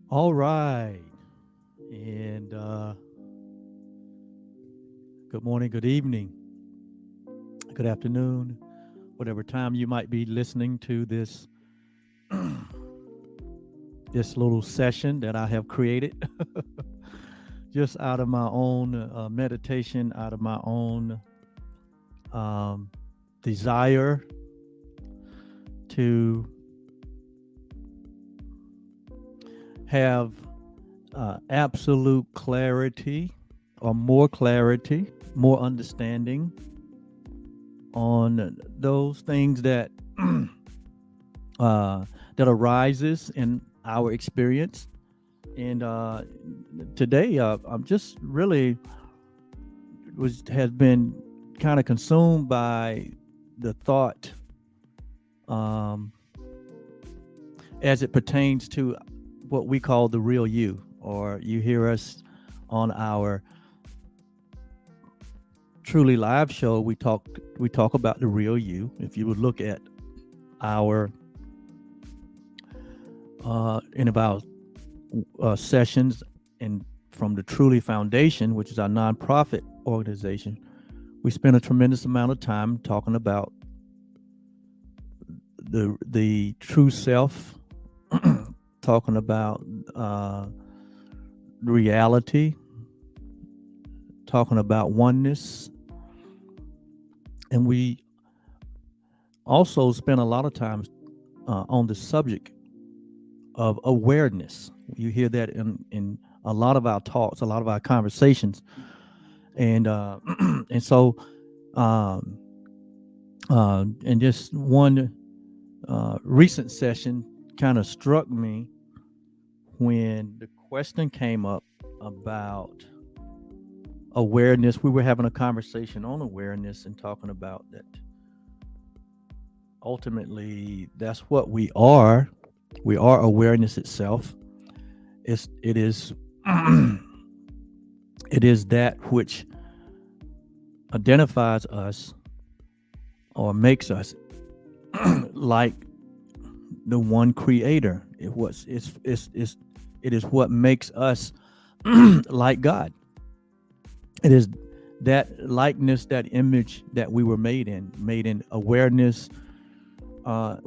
All right. And good morning, good evening, good afternoon, whatever time you might be listening to this little session that I have created just out of my own meditation, out of my own um, desire to have absolute clarity or more clarity, more understanding on those things that uh, that arises in our experience. And today, I'm just really was has been kind of consumed by the thought um, as it pertains to what we call the real you, or you hear us on our truly live show. We talk about the real you. If you would look at our in about sessions and from the Truly Foundation, which is our nonprofit organization, we spend a tremendous amount of time talking about the true self, talking about uh, reality, talking about oneness, and we also spend a lot of time on the subject of awareness. You hear that in a lot of our talks, a lot of our conversations, and and so um, and just one recent session kind of struck me when the question came up about awareness. We were having a conversation on awareness and talking about that ultimately that's what we are. We are awareness itself. It is it is that which identifies us or makes us like the one creator. It is what makes us like God. It is that likeness, that image that we were made in awareness,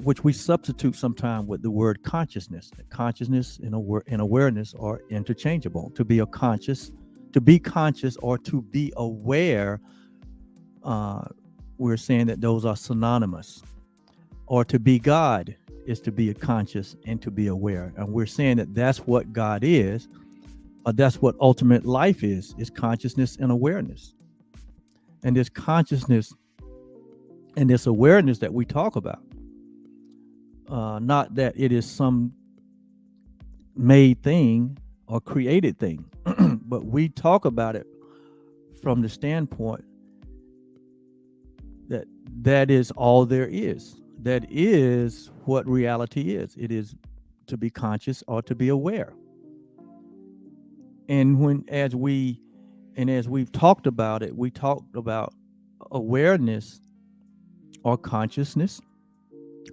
which we substitute sometimes with the word consciousness. Consciousness and awareness are interchangeable. To be conscious, or to be aware, uh, we're saying that those are synonymous. Or to be God is to be conscious and to be aware, and we're saying that that's what God is. That's what ultimate life is consciousness and awareness. And this consciousness and this awareness that we talk about, not that it is some made thing or created thing, but we talk about it from the standpoint that that is all there is. That is what reality is. It is to be conscious or to be aware. And as we've talked about it, we talked about awareness or consciousness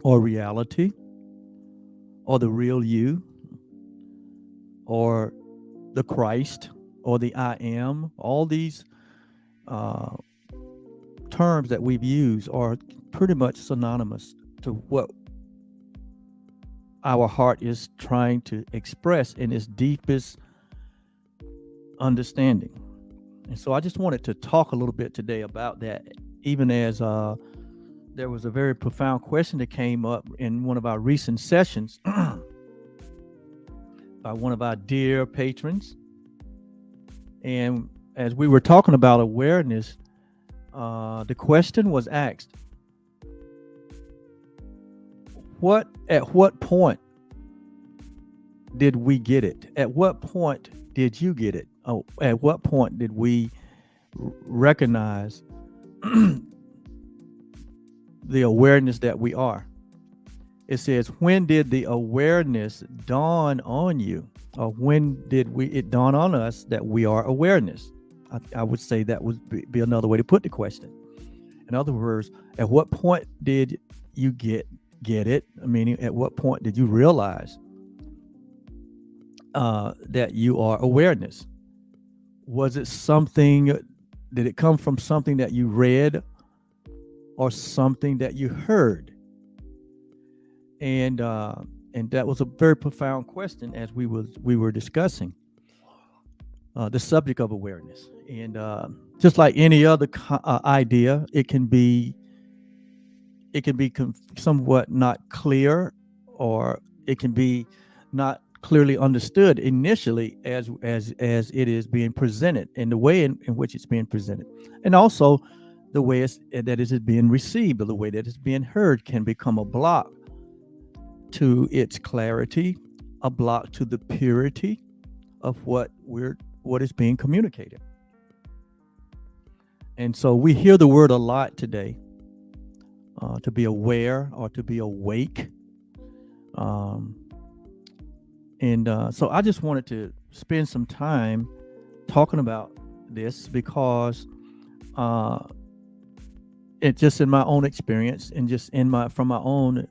or reality or the real you or the Christ or the I am. All these uh, terms that we've used are pretty much synonymous to what our heart is trying to express in its deepest understanding. And so I just wanted to talk a little bit today about that, even as there was a very profound question that came up in one of our recent sessions by one of our dear patrons. And as we were talking about awareness, the question was asked, at what point did we get it? At what point did you get it? Oh, at what point did we recognize the awareness that we are? It says, when did the awareness dawn on you? Or when did it dawn on us that we are awareness? I would say that would be another way to put the question. In other words, at what point did you get it? Meaning, at what point did you realize that you are awareness? Was it something? Did it come from something that you read or something that you heard? And that was a very profound question as we were discussing the subject of awareness. And just like any other idea, it can be somewhat not clear, or it can be not clearly understood initially as it is being presented, and the way in which it's being presented, and also the way that it is being received, or the way that it's being heard, can become a block to its clarity, a block to the purity of what is being communicated. And so we hear the word a lot today, to be aware or to be awake. So I just wanted to spend some time talking about this, because it just in my own experience, and just from my own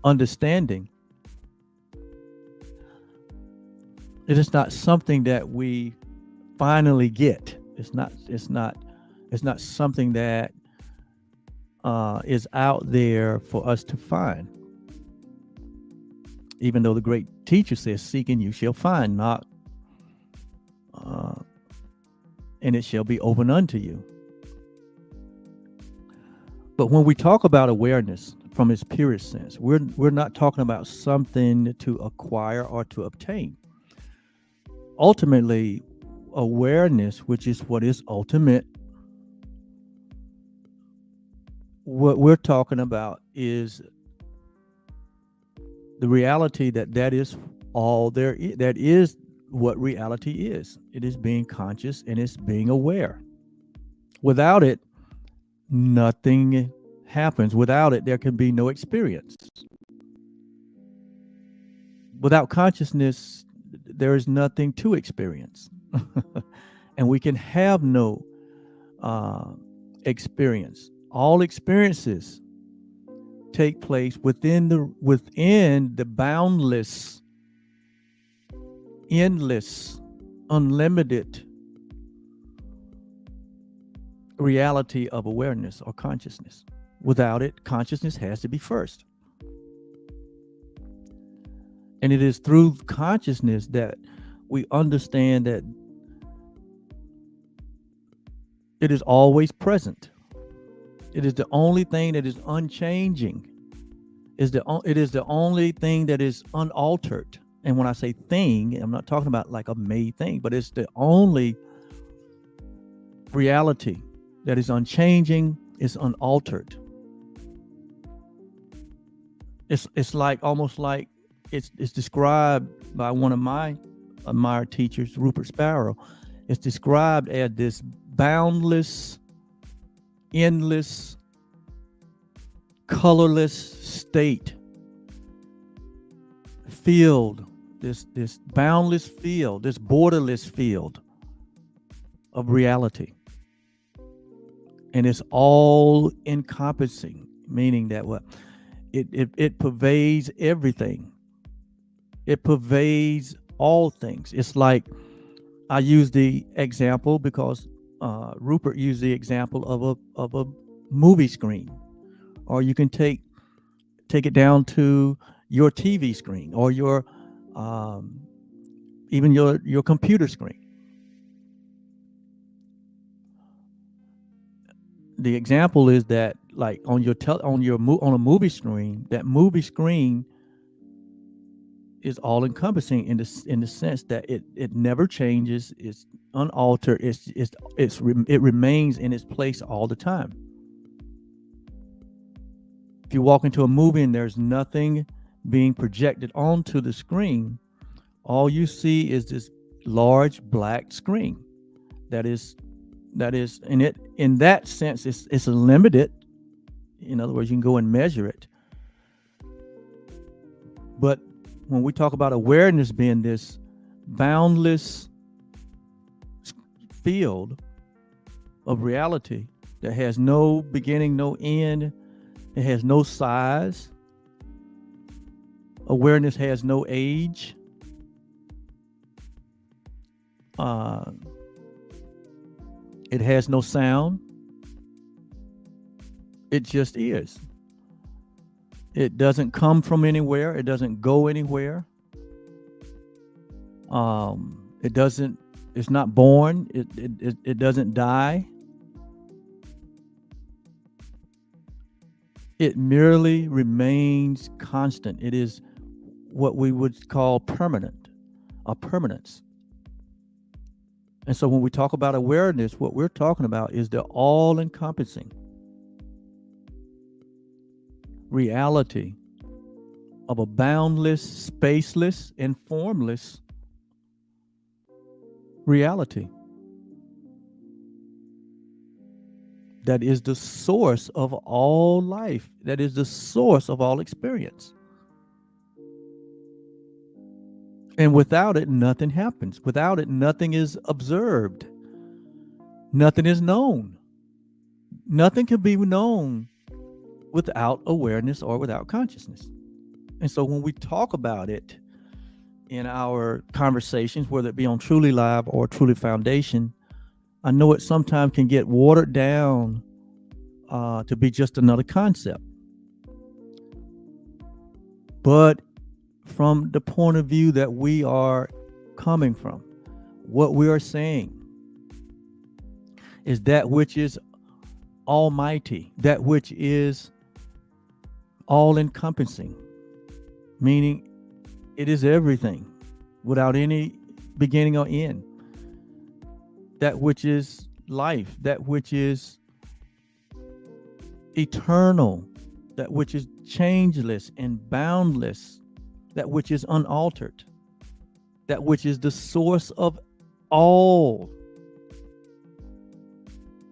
understanding, it is not something that we finally get. It's not something that is out there for us to find. Even though the great teacher says, "Seek and you shall find, knock, and it shall be open unto you." But when we talk about awareness from its purest sense, we're not talking about something to acquire or to obtain. Ultimately, awareness, which is what is ultimate, what we're talking about is the reality that is all there is. That is what reality is. It is being conscious, and it's being aware. Without it, nothing happens. Without it, there can be no experience. Without consciousness, there is nothing to experience. And we can have no experience. All experiences take place within the boundless, endless, unlimited reality of awareness or consciousness. Without it, consciousness has to be first. And it is through consciousness that we understand that it is always present. It is the only thing that is unchanging. It is the only thing that is unaltered. And when I say thing, I'm not talking about like a made thing, but it's the only reality that is unchanging, is unaltered. It's like almost like it's described by one of my admired teachers, Rupert Sparrow. It's described as this boundless, endless, colorless state, field, this boundless field, this borderless field of reality. And it's all encompassing, meaning that it pervades everything. It pervades all things. It's like, I use the example because Rupert used the example of a movie screen, or you can take it down to your TV screen, or your even your computer screen. The example is that, like on a movie screen, that movie screen is all encompassing in the sense that it never changes. It's unaltered. It remains in its place all the time. If you walk into a movie and there's nothing being projected onto the screen, all you see is this large black screen that is in that sense it's limited. In other words, you can go and measure it. But when we talk about awareness being this boundless field of reality that has no beginning, no end, it has no size. Awareness has no age. Uh, it has no sound. It just is. It doesn't come from anywhere. It doesn't go anywhere. It doesn't. It's not born. It doesn't die. It merely remains constant. It is what we would call permanent, a permanence. And so when we talk about awareness, what we're talking about is the all-encompassing reality of a boundless, spaceless, and formless reality that is the source of all life, that is the source of all experience. And without it, nothing happens. Without it, nothing is observed. Nothing is known. Nothing can be known without awareness or without consciousness. And so when we talk about it in our conversations, whether it be on Truly Live or Truly Foundation, I know it sometimes can get watered down to be just another concept. But from the point of view that we are coming from, what we are saying is that which is almighty, that which is all-encompassing, meaning it is everything without any beginning or end. That which is life, that which is eternal, that which is changeless and boundless, that which is unaltered, that which is the source of all.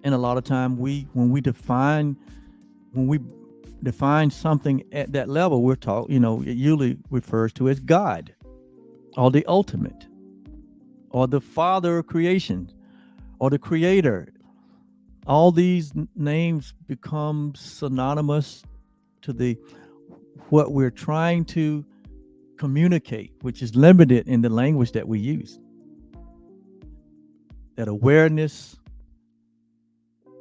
And a lot of time when we define something at that level, we're taught, it usually refers to as God or the ultimate or the Father of creation or the Creator. All these names become synonymous to what we're trying to communicate, which is limited in the language that we use. That awareness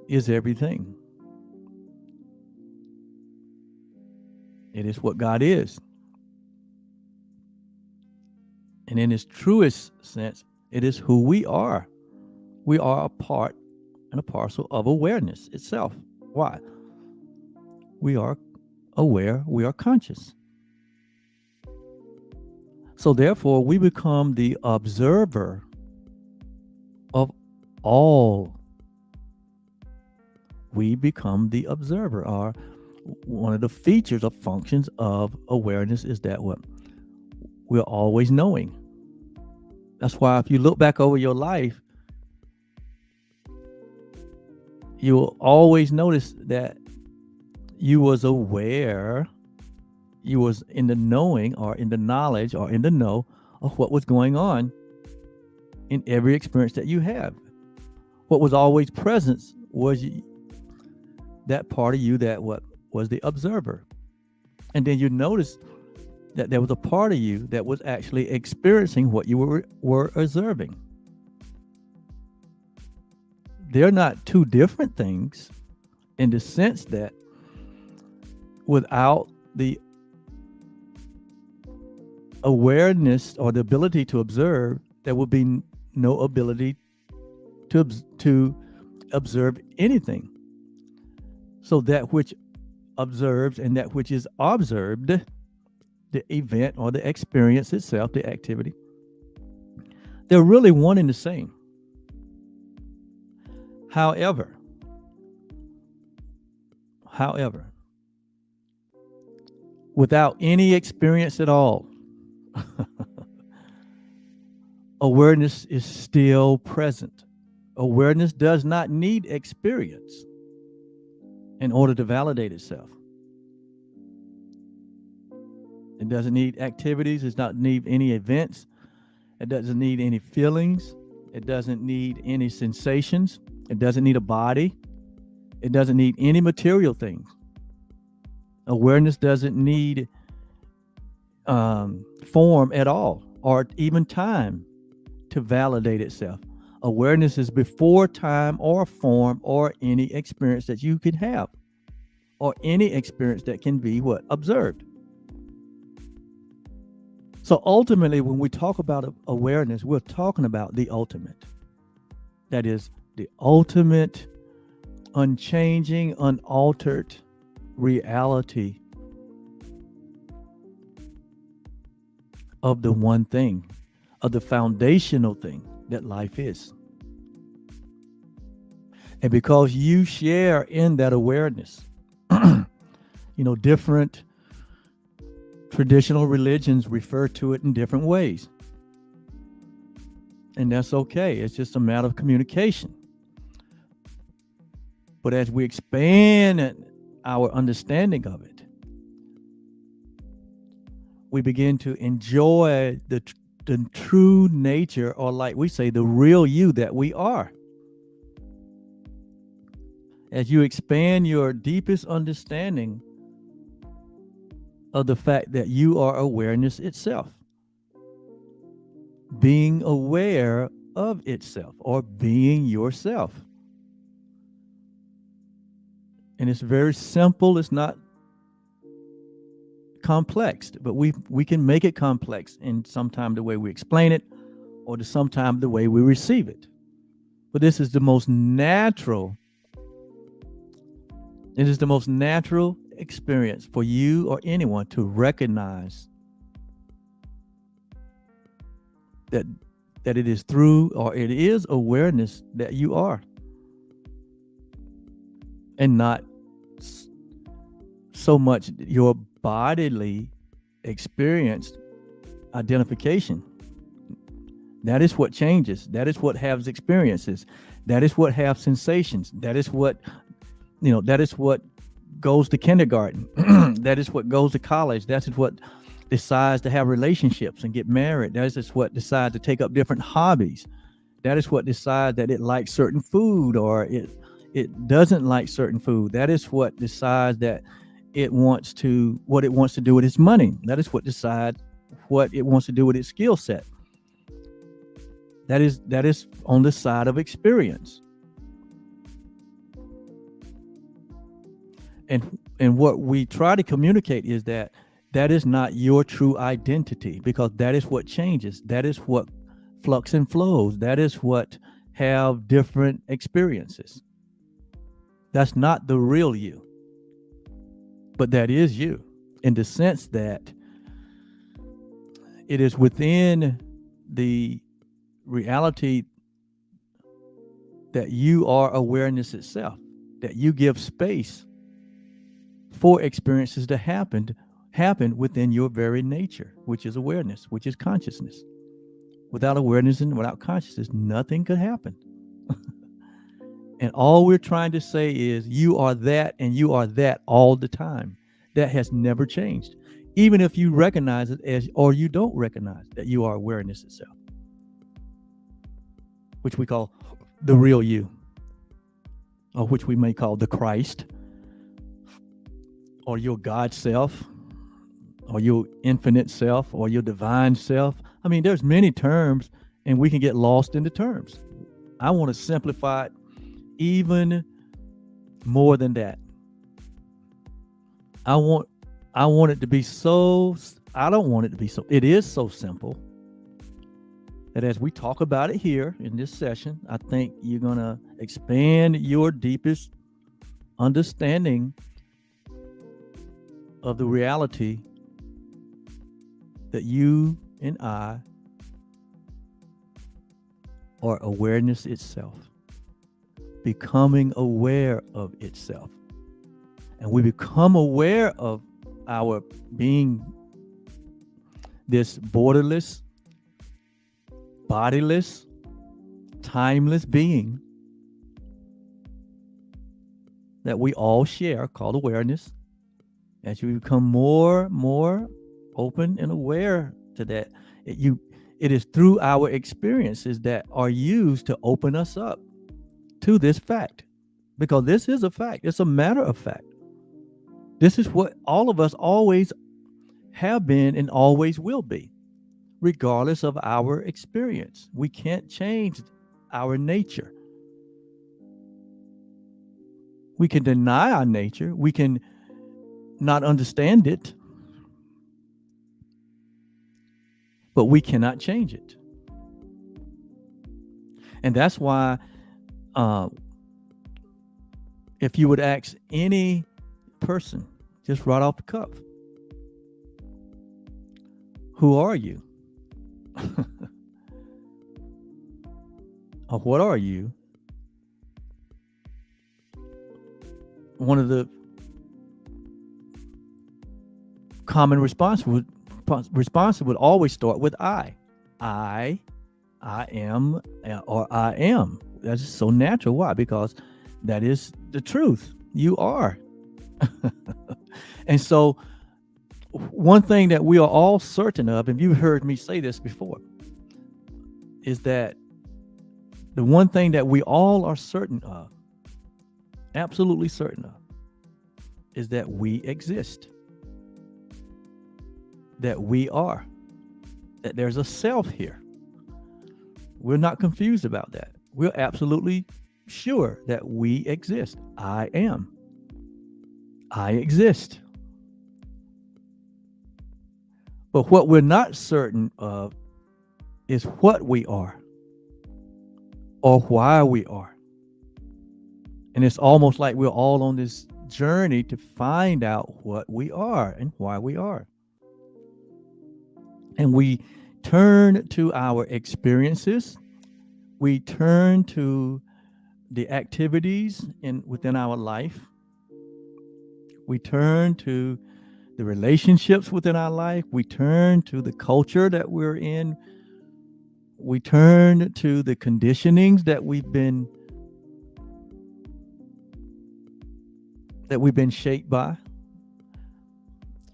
is everything. It is what God is. And in its truest sense, it is who we are. We are a part and a parcel of awareness itself. Why? We are aware, we are conscious. So therefore, we become the observer of all. We become the observer. One of the features or functions of awareness is that we're always knowing. That's why if you look back over your life, you will always notice that you was aware, you was in the knowing or in the knowledge or in the know of what was going on in every experience that you have. What was always present was that part of you that was the observer. And then you notice that there was a part of you that was actually experiencing what you were observing. They're not two different things in the sense that without the awareness or the ability to observe, there will be no ability to observe anything. So that which observes and that which is observed, the event or the experience itself, the activity, they're really one and the same. However, without any experience at all, awareness is still present. Awareness does not need experience in order to validate itself. It doesn't need activities. It doesn't need any events. It doesn't need any feelings. It doesn't need any sensations. It doesn't need a body. It doesn't need any material things. Awareness doesn't need form at all, or even time to validate itself. Awareness is before time or form or any experience that you can have, or any experience that can be what? Observed. So ultimately, when we talk about awareness, we're talking about the ultimate. That is the ultimate, unchanging, unaltered reality of the one thing, of the foundational thing that life is. And because you share in that awareness, different traditional religions refer to it in different ways. And that's okay. It's just a matter of communication. But as we expand our understanding of it, we begin to enjoy the true nature, or like we say, the real you that we are. As you expand your deepest understanding of the fact that you are awareness itself, being aware of itself, or being yourself. And it's very simple. It's not complex, but we can make it complex in sometimes the way we explain it, or sometimes the way we receive it. But this is the most natural. It is the most natural experience for you or anyone to recognize that it is through, or it is awareness that you are, and not so much your bodily experienced identification. That is what changes. That is what has experiences. That is what have sensations. That is what that is what goes to kindergarten. That is what goes to college. That is what decides to have relationships and get married. That is what decides to take up different hobbies. That is what decides that it likes certain food, or it doesn't like certain food. That is what decides that it wants to do with its money. That is what decides what it wants to do with its skill set. That is on the side of experience. And what we try to communicate is that is not your true identity, because that is what changes. That is what flux and flows. That is what have different experiences. That's not the real you. But that is you, in the sense that it is within the reality that you are awareness itself, that you give space for experiences to happen within your very nature, which is awareness, which is consciousness. Without awareness and without consciousness, nothing could happen. And all we're trying to say is you are that, and you are that all the time. That has never changed. Even if you recognize it as, or you don't recognize that you are awareness itself, which we call the real you, or which we may call the Christ, or your God self, or your infinite self, or your divine self. I mean, there's many terms, and we can get lost in the terms. I want to simplify it even more than that. I want it to be so, I don't want it to be so, it is so simple that as we talk about it here in this session, I think you're going to expand your deepest understanding of the reality that you and I are awareness itself, becoming aware of itself. And we become aware of our being this borderless, bodiless, timeless being that we all share, called awareness. As you become more open and aware to that, it is through our experiences that are used to open us up to this fact, because this is a fact. It's a matter of fact. This is what all of us always have been and always will be, regardless of our experience. We can't change our nature. We can deny our nature. We can not understand it, but we cannot change it. And that's why if you would ask any person, just right off the cuff, who are you? Or what are you? One of the common responses would always start with I. I am, or I am. That's just so natural. Why? Because that is the truth. You are. And so one thing that we are all certain of, and you've heard me say this before, is that the one thing that we all are certain of, absolutely certain of, is that we exist, that we are, that there's a self here. We're not confused about that. We're absolutely sure that we exist. I am. I exist. But what we're not certain of is what we are or why we are. And it's almost like we're all on this journey to find out what we are and why we are. And we turn to our experiences. We turn to the activities within our life. We turn to the relationships within our life. We turn to the culture that we're in. We turn to the conditionings that we've been shaped by.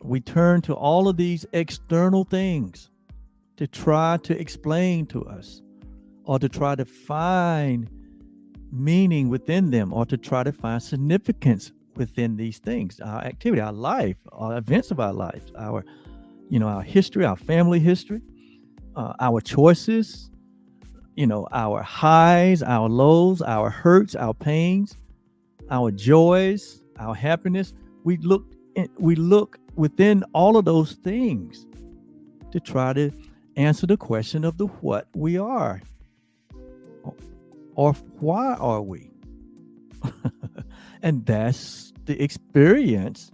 We turn to all of these external things to try to explain to us, or to try to find meaning within them, or to try to find significance within these things, our activity, our life, our events of our lives, our history, our family history, our choices, our highs, our lows, our hurts, our pains, our joys, our happiness. We look within all of those things to try to answer the question of the what we are, or why are we. And that's the experience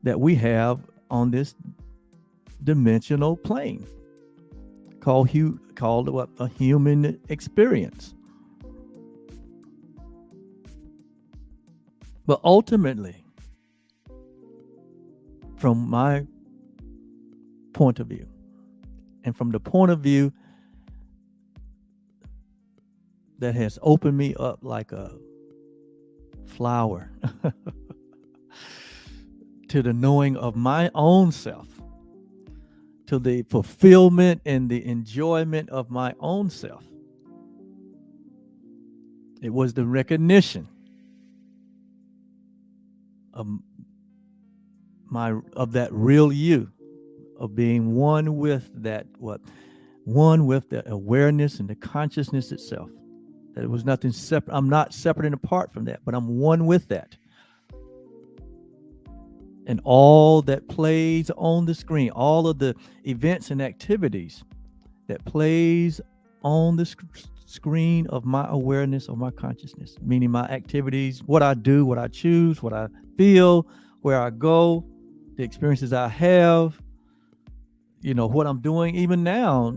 that we have on this dimensional plane called a human experience. But ultimately, from my point of view, and from the point of view that has opened me up like a flower to the knowing of my own self, to the fulfillment and the enjoyment of my own self. It was the recognition of that real you, of being one with that, one with the awareness and the consciousness itself. That it was nothing separate. I'm not separate and apart from that, but I'm one with that. And all that plays on the screen, all of the events and activities that plays on the screen of my awareness or my consciousness, meaning my activities, what I do, what I choose, what I feel, where I go, the experiences I have, what I'm doing even now,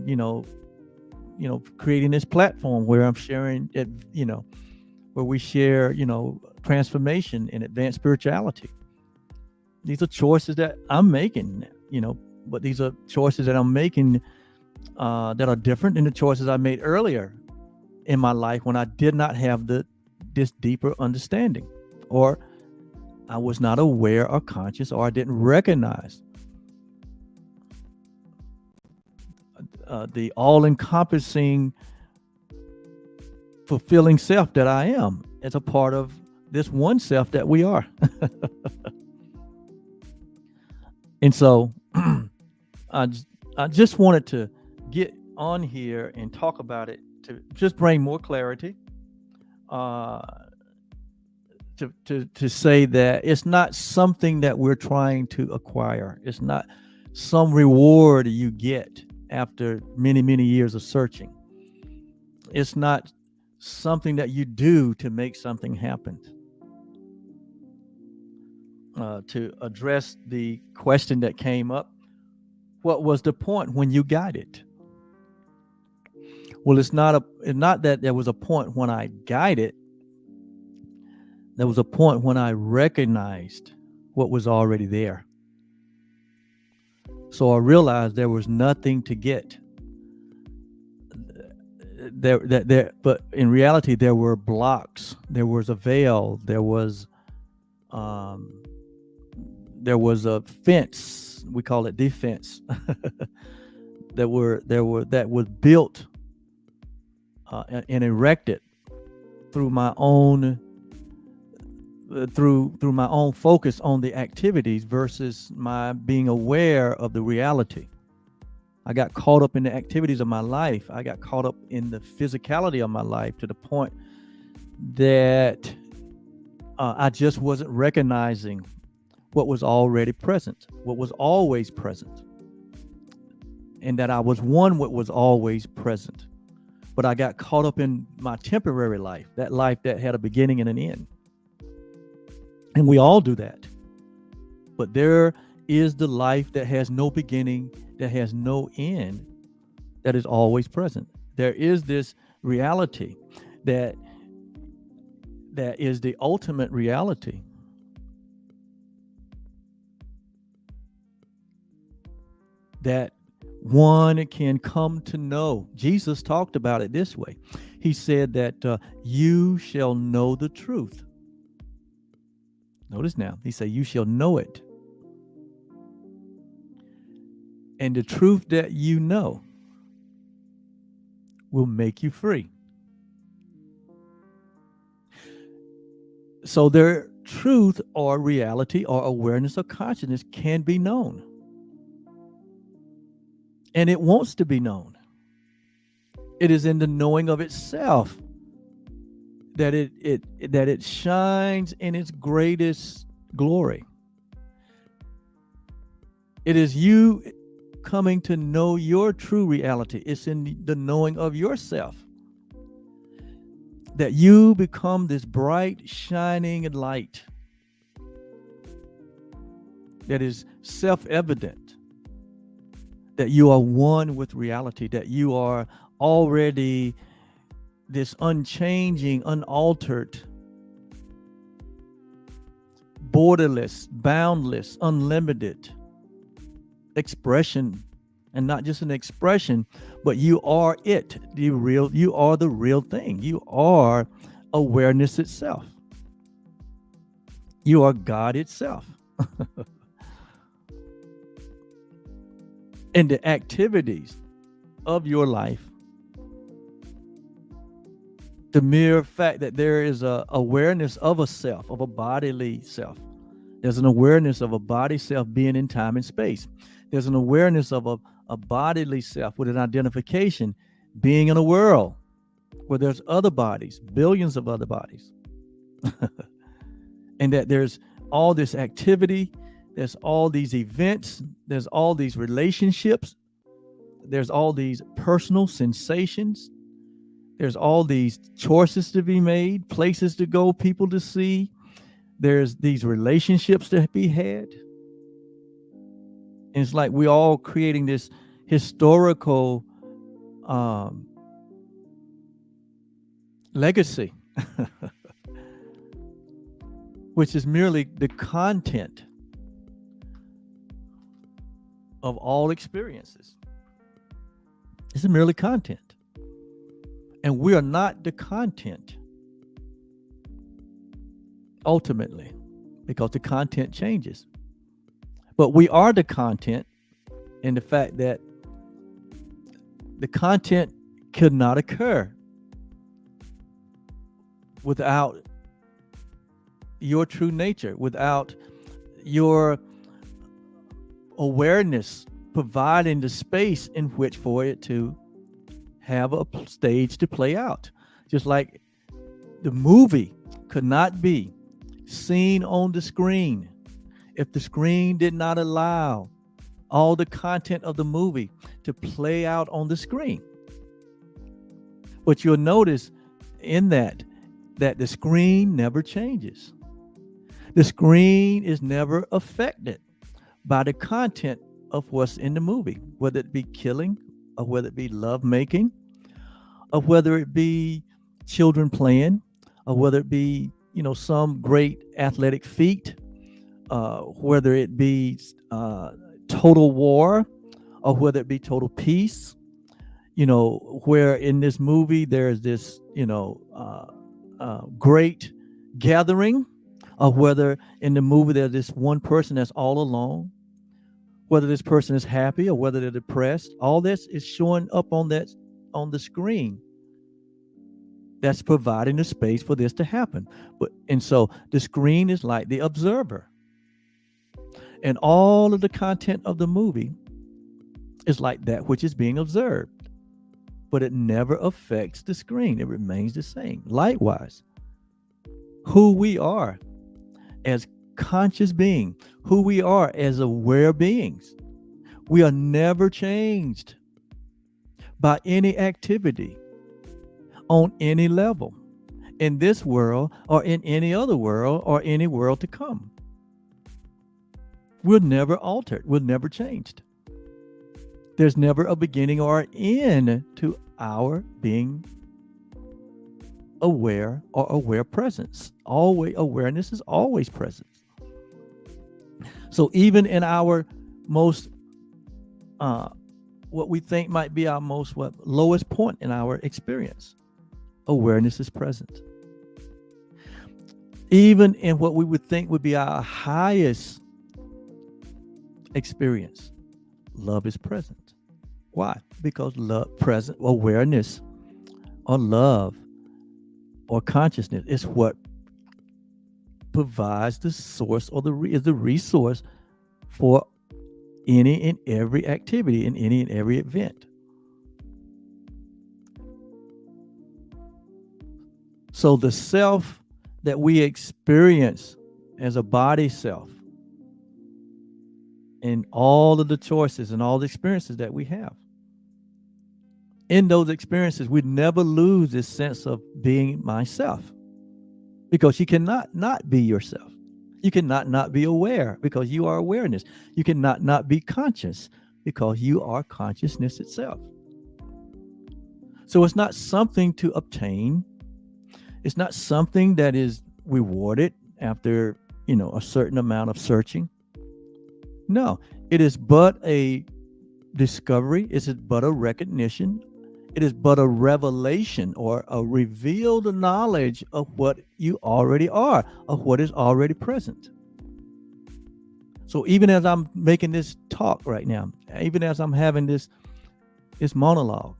creating this platform where I'm sharing it, where we share, transformation and advanced spirituality. These are choices that I'm making, but these are choices that I'm making that are different than the choices I made earlier in my life when I did not have this deeper understanding, or I was not aware or conscious, or I didn't recognize the all-encompassing, fulfilling self that I am as a part of this one self that we are. And so I just wanted to get on here and talk about it to just bring more clarity, uh, to say that it's not something that we're trying to acquire. It's not some reward you get after many, many years of searching. It's not something that you do to make something happen. To address the question that came up, what was the point when you got it? Well, it's not that there was a point when I got it. There was a point when I recognized what was already there. So I realized there was nothing to get. But in reality, there were blocks. There was a veil. There was a fence. We call it defense. that was built and erected through my own through my own focus on the activities versus my being aware of the reality. I got caught up in the activities of my life. I got caught up in the physicality of my life to the point that I just wasn't recognizing what was already present, what was always present, and that I was one what was always present. But I got caught up in my temporary life, that life that had a beginning and an end. And we all do that. But there is the life that has no beginning, that has no end, that is always present. There is this reality that is the ultimate reality. That one can come to know. Jesus talked about it this way. He said that you shall know the truth. Notice now, he said, you shall know it. And the truth that you know will make you free. So their truth or reality or awareness or consciousness can be known. And it wants to be known. It is in the knowing of itself that it shines in its greatest glory. It is you coming to know your true reality. It's in the knowing of yourself that you become this bright, shining light that is self-evident, that you are one with reality, that you are already this unchanging, unaltered, borderless, boundless, unlimited expression. And not just an expression, but you are it. You are the real thing. You are awareness itself. You are God itself. And the activities of your life, the mere fact that there is a awareness of a self, of a bodily self. There's an awareness of a body self being in time and space. There's an awareness of a bodily self with an identification being in a world where there's other bodies, billions of other bodies. And that there's all this activity, there's all these events, there's all these relationships, there's all these personal sensations, there's all these choices to be made, places to go, people to see, there's these relationships to be had. And it's like we're all creating this historical legacy, which is merely the content of all experiences. It's merely content. And we are not the content ultimately, because the content changes. But we are the content in the fact that the content could not occur without your true nature, without your awareness providing the space in which for it to have a stage to play out. Just like the movie could not be seen on the screen if the screen did not allow all the content of the movie to play out on the screen. But you'll notice in that the screen never changes. The screen is never affected by the content of what's in the movie, whether it be killing, or whether it be love making, or whether it be children playing, or whether it be, some great athletic feat, whether it be total war, or whether it be total peace. Where in this movie there's this, great gathering, or whether in the movie there's this one person that's all alone, whether this person is happy or whether they're depressed. All this is showing up on the screen. That's providing the space for this to happen. And so the screen is like the observer. And all of the content of the movie is like that which is being observed. But it never affects the screen. It remains the same. Likewise, who we are as conscious being, who we are as aware beings, we are never changed by any activity on any level in this world or in any other world or any world to come. We're never altered. We're never changed. There's never a beginning or an end to our being aware or aware presence. Always, awareness is always present. So even in our most, what we think might be our most lowest point in our experience, awareness is present. Even in what we would think would be our highest experience, love is present. Why? Because love, present awareness, or love, or consciousness is what provides the source, or is the resource for any and every activity in any and every event. So the self that we experience as a body self, and all of the choices and all the experiences that we have, in those experiences, we never lose this sense of being myself, because you cannot not be yourself. You cannot not be aware, because you are awareness. You cannot not be conscious, because you are consciousness itself. So it's not something to obtain. It's not something that is rewarded after, a certain amount of searching. No, it is but a discovery. It is but a recognition. It is but a revelation, or a revealed knowledge of what you already are, of what is already present. So even as I'm making this talk right now, even as I'm having this monologue,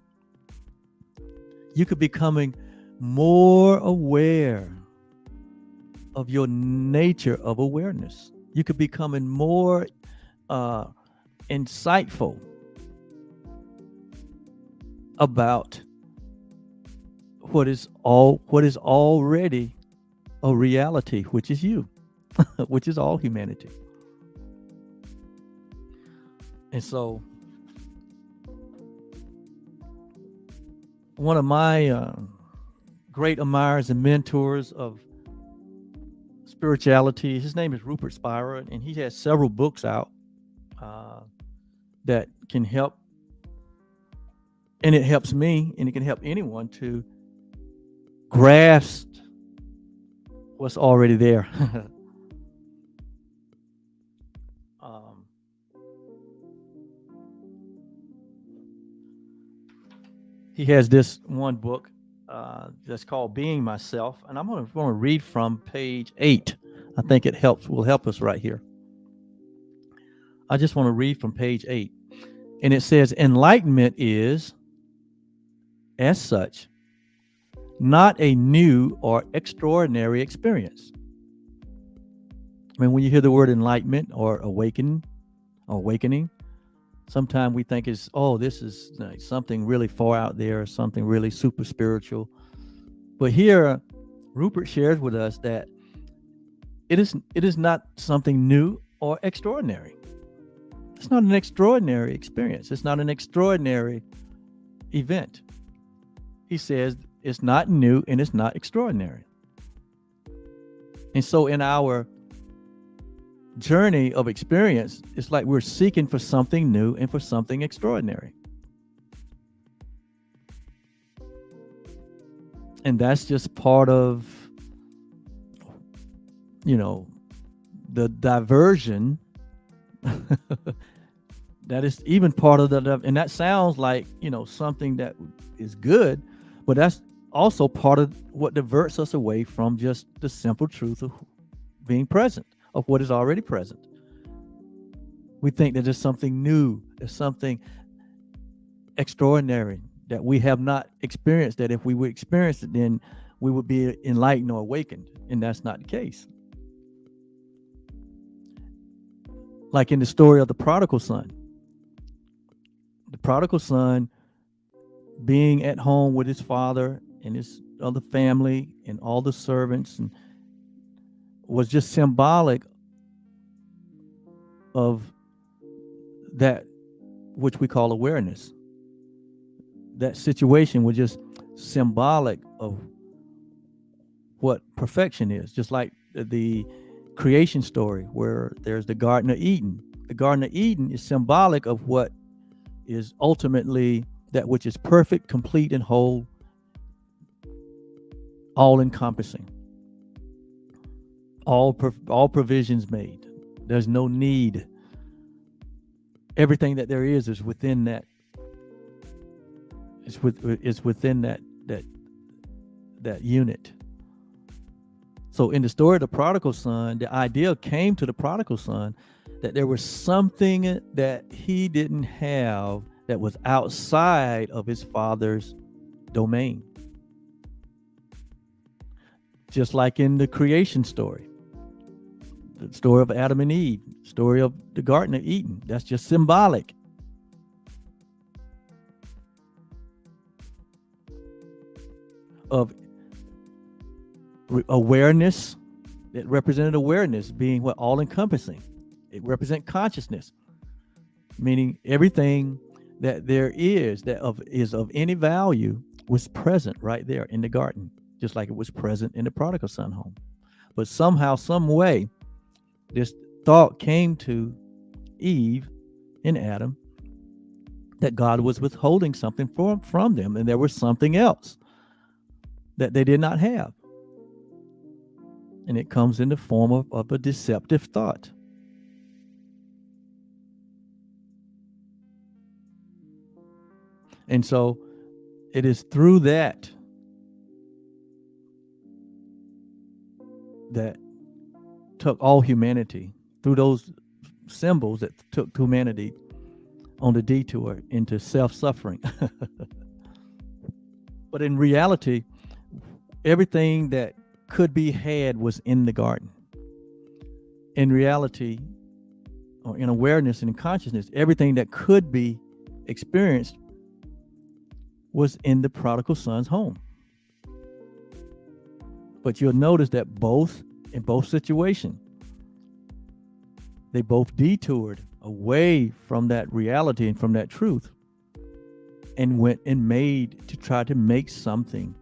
you could be becoming more aware of your nature of awareness. You could be becoming more insightful about what is already a reality, which is you, which is all humanity. And so one of my great admirers and mentors of spirituality, his name is Rupert Spira, and he has several books out that can help. And it helps me, and it can help anyone to grasp what's already there. He has this one book that's called Being Myself, and I'm going to read from page 8. I think it will help us right here. I just want to read from page 8. And it says, enlightenment is, as such, not a new or extraordinary experience. I mean, when you hear the word enlightenment or awakening, Sometimes we think this is like something really far out there, something really super spiritual. But here, Rupert shares with us that it is not something new or extraordinary. It's not an extraordinary experience. It's not an extraordinary event. He says it's not new and it's not extraordinary. And so in our journey of experience, it's like we're seeking for something new and for something extraordinary. And that's just part of, the diversion. That is even part of and that sounds like, something that is good, but that's also part of what diverts us away from just the simple truth of being present, of what is already present. We think that there's something new, there's something extraordinary that we have not experienced, that if we would experience it, then we would be enlightened or awakened. And that's not the case. Like in the story of the prodigal son. The prodigal son being at home with his father and his other family and all the servants, and was just symbolic of that which we call awareness. That situation was just symbolic of what perfection is, just like the creation story where there's the Garden of Eden. The Garden of Eden is symbolic of what is ultimately that which is perfect, complete, and whole, all-encompassing. All provisions made. There's no need. Everything that there is within that. It's within that unit. So in the story of the prodigal son, the idea came to the prodigal son that there was something that he didn't have that was outside of his father's domain. Just like in the creation story, the story of Adam and Eve, story of the Garden of Eden, that's just symbolic. Of awareness. It represented awareness being what all-encompassing. It represents consciousness, meaning everything that there is is of any value was present right there in the garden, just like it was present in the prodigal son home. But somehow, some way, this thought came to Eve and Adam that God was withholding something from them, and there was something else that they did not have. And it comes in the form of a deceptive thought. And so it is through that took all humanity, through those symbols that took humanity on the detour into self-suffering. But in reality, everything that could be had was in the garden. In reality, or in awareness and in consciousness, everything that could be experienced was in the prodigal son's home. But you'll notice that in both situations, they both detoured away from that reality and from that truth, and went and made to try to make something,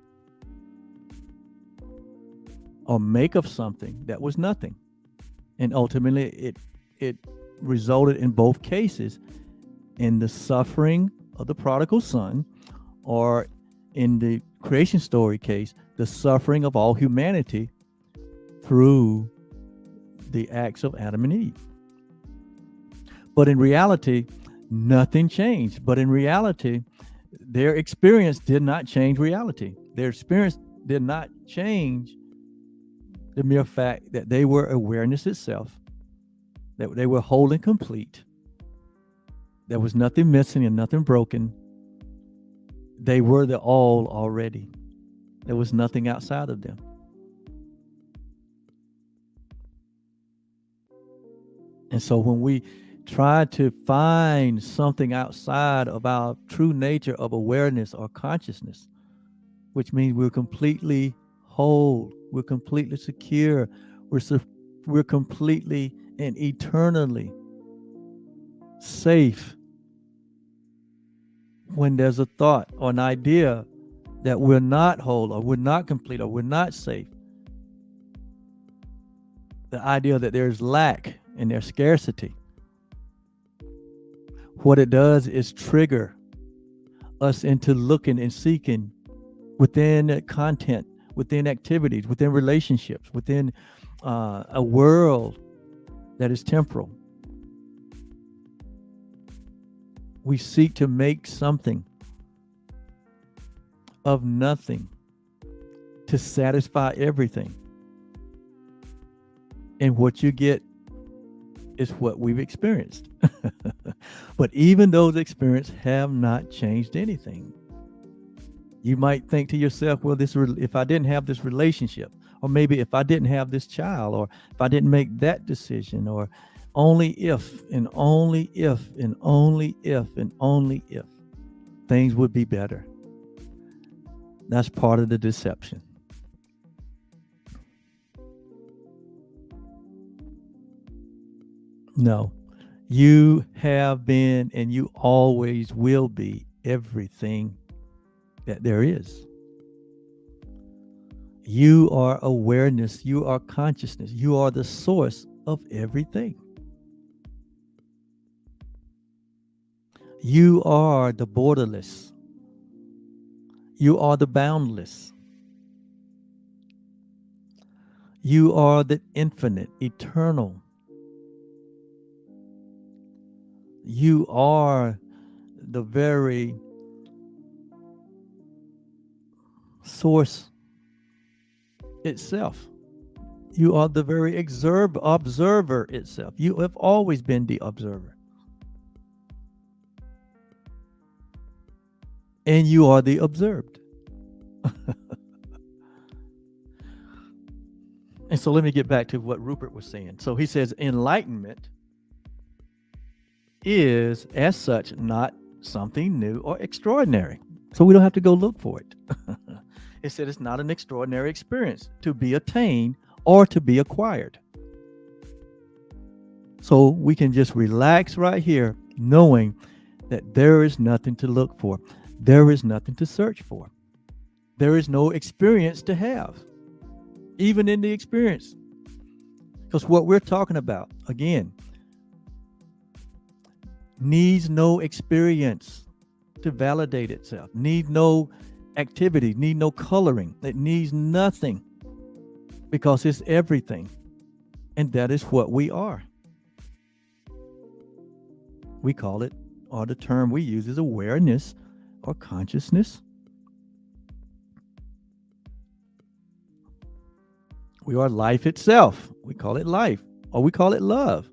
or make of something that was nothing. And ultimately it resulted in both cases in the suffering of the prodigal son, or in the creation story case, the suffering of all humanity through the acts of Adam and Eve. But in reality, nothing changed. But in reality, their experience did not change reality. Their experience did not change the mere fact that they were awareness itself, that they were whole and complete. There was nothing missing and nothing broken. They were the all already. There was nothing outside of them. And so when we try to find something outside of our true nature of awareness or consciousness, which means we're completely whole, we're completely secure, we're completely and eternally safe. When there's a thought or an idea that we're not whole or we're not complete or we're not safe, the idea that there's lack and there's scarcity, what it does is trigger us into looking and seeking within content, within activities, within relationships, within a world that is temporal. We seek to make something of nothing to satisfy everything. And what you get is what we've experienced. But even those experiences have not changed anything. You might think to yourself, well, if I didn't have this relationship, or maybe if I didn't have this child, or if I didn't make that decision, or only if, and only if, and only if, and only if, things would be better. That's part of the deception. No, you have been and you always will be everything that there is. You are awareness, you are consciousness, you are the source of everything. You are the borderless. You are the boundless. You are the infinite, eternal. You are the very source itself. You are the very observer itself. You have always been the observer. And you are the observed. And so let me get back to what Rupert was saying. So he says enlightenment is, as such, not something new or extraordinary. So we don't have to go look for it. It said it's not an extraordinary experience to be attained or to be acquired. So we can just relax right here, knowing that there is nothing to look for. There is nothing to search for. There is no experience to have, even in the experience. Because what we're talking about, again, needs no experience to validate itself, needs no activity, need no coloring. It needs nothing, because it's everything. And that is what we are. We call it, or the term we use is awareness or consciousness. We are life itself. We call it life, or we call it love.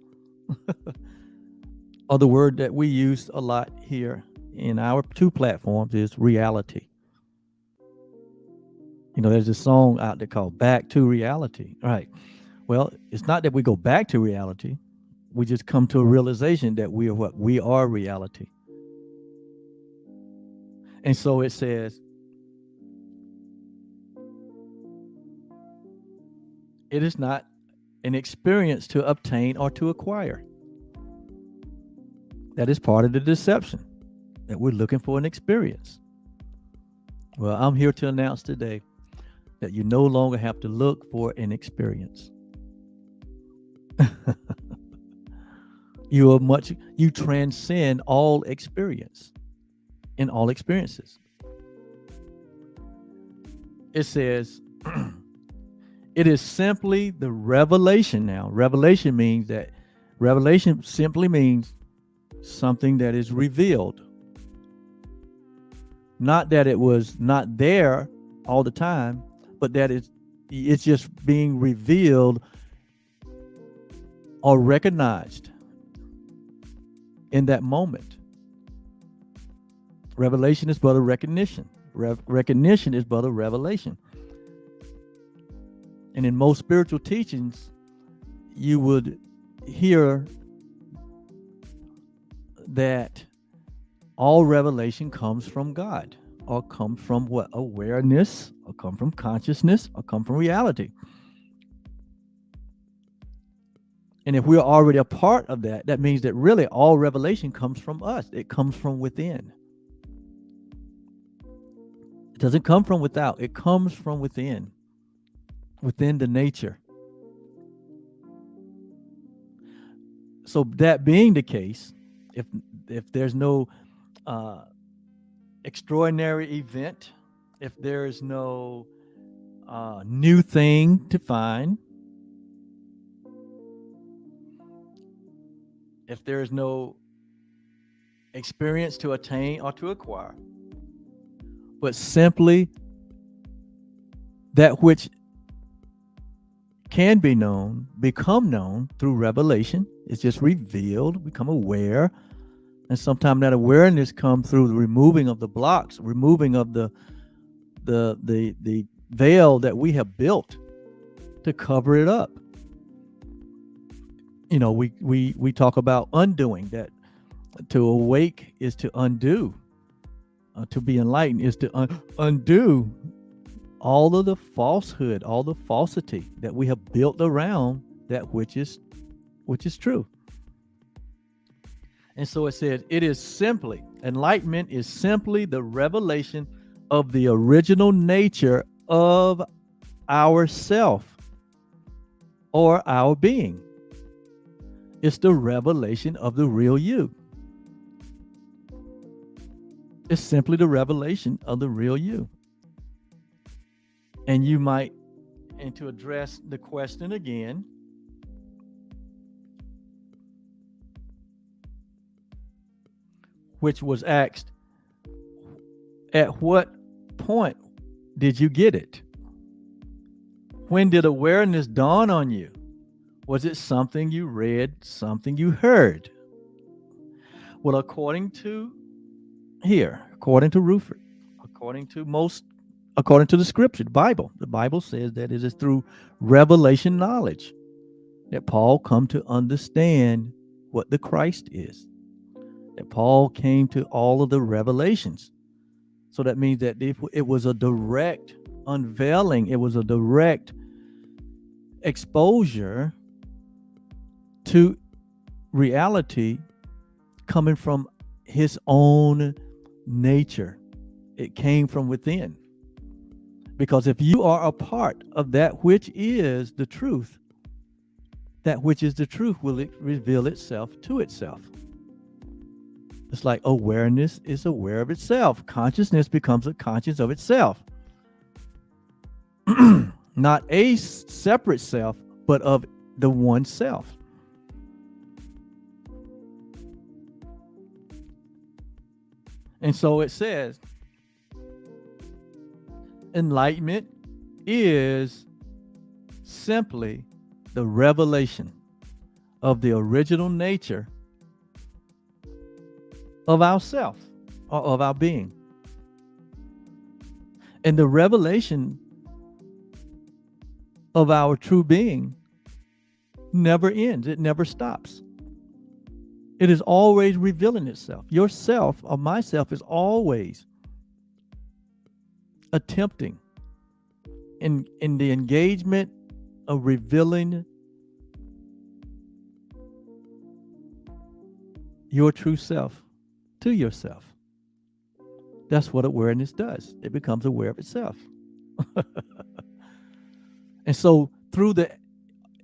Or the word that we use a lot here in our two platforms is reality. You know, there's a song out there called Back to Reality. All right. Well, it's not that we go back to reality. We just come to a realization that we are what? We are reality. And so it says, it is not an experience to obtain or to acquire. That is part of the deception, that we're looking for an experience. Well, I'm here to announce today that you no longer have to look for an experience. You transcend all experience and all experiences. It says, it is simply the revelation now. Revelation simply means something that is revealed. Not that it was not there all the time, but that it's just being revealed or recognized in that moment. Revelation is but a recognition. Recognition is but a revelation. And in most spiritual teachings, you would hear that all revelation comes from God, or comes from what? Awareness, or come from consciousness, or come from reality. And if we're already a part of that, that means that really all revelation comes from us. It comes from within. It doesn't come from without. It comes from within the nature. So that being the case, if there's no extraordinary event, if there is no new thing to find, if there is no experience to attain or to acquire, but simply that which can be known, become known through revelation, it's just revealed, become aware. And sometimes that awareness comes through the removing of the blocks, removing of the veil that we have built to cover it up. You know, we talk about undoing, that to awake is to undo. To be enlightened is to undo all of the falsehood, all the falsity that we have built around that which is true. And so it says, it is simply, enlightenment is simply the revelation of the original nature of our self or our being. It's the revelation of the real you. It's simply the revelation of the real you. And you might, and to address the question again, which was asked, at what point did you get it? When did awareness dawn on you? Was it something you read, something you heard? Well, according to Ruford, according to the scripture, the Bible says that it is through revelation knowledge that Paul come to understand what the Christ is. That Paul came to all of the revelations. So that means that it was a direct unveiling, it was a direct exposure to reality coming from his own nature. It came from within. Because if you are a part of that which is the truth, that which is the truth will reveal itself to itself. It's like awareness is aware of itself. Consciousness becomes a conscious of itself. Not a separate self, but of the one self. And so it says, enlightenment is simply the revelation of the original nature of ourself or of our being. And the revelation of our true being never ends. It never stops. It is always revealing itself. Yourself or myself is always attempting in the engagement of revealing your true self to yourself. That's what awareness does. It becomes aware of itself. And so through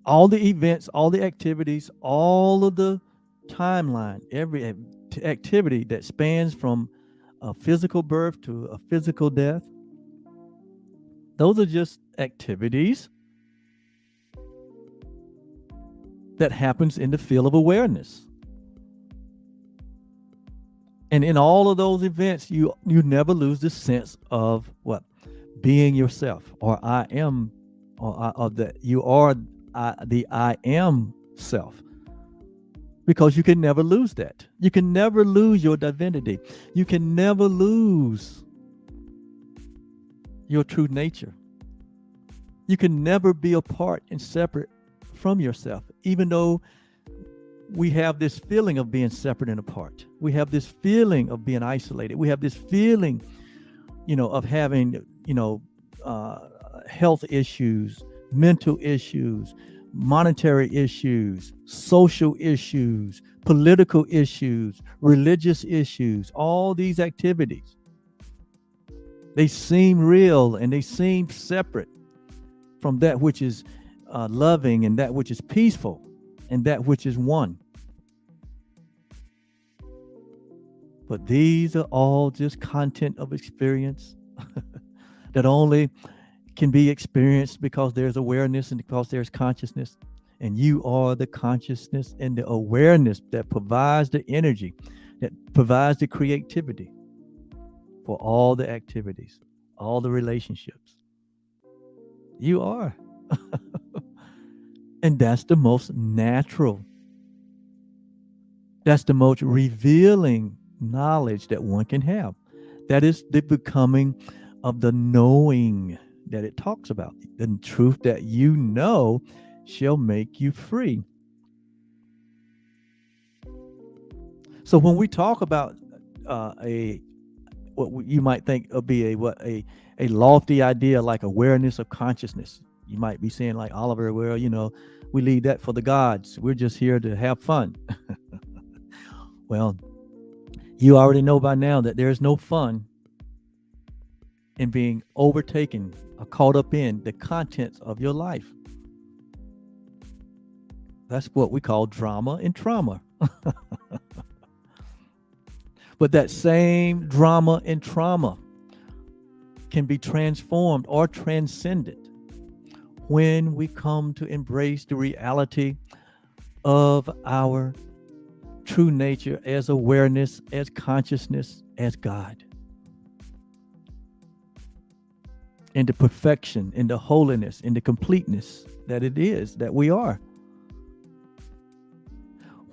all the events, all the activities, all of the timeline, every activity that spans from a physical birth to a physical death, those are just activities that happens in the field of awareness. And in all of those events, you never lose the sense of what? Being yourself, or I am, or that you are the I am self. Because you can never lose that. You can never lose your divinity. You can never lose your true nature. You can never be apart and separate from yourself, even though we have this feeling of being separate and apart. We have this feeling of being isolated. We have this feeling, of having, health issues, mental issues, monetary issues, social issues, political issues, religious issues, all these activities. They seem real and they seem separate from that which is loving and that which is peaceful and that which is one. But these are all just content of experience that only can be experienced because there's awareness and because there's consciousness. And you are the consciousness and the awareness that provides the energy, that provides the creativity for all the activities, all the relationships. You are. And that's the most natural. That's the most revealing knowledge that one can have. That is the becoming of the knowing that it talks about. The truth that you know shall make you free. So when we talk about what you might think of be a lofty idea like awareness of consciousness, you might be saying like Oliver, well, we leave that for the gods. We're just here to have fun. Well, you already know by now that there's no fun in being overtaken or caught up in the contents of your life. That's what we call drama and trauma. But that same drama and trauma can be transformed or transcended when we come to embrace the reality of our true nature as awareness, as consciousness, as God. In the perfection, in the holiness, in the completeness that it is, that we are.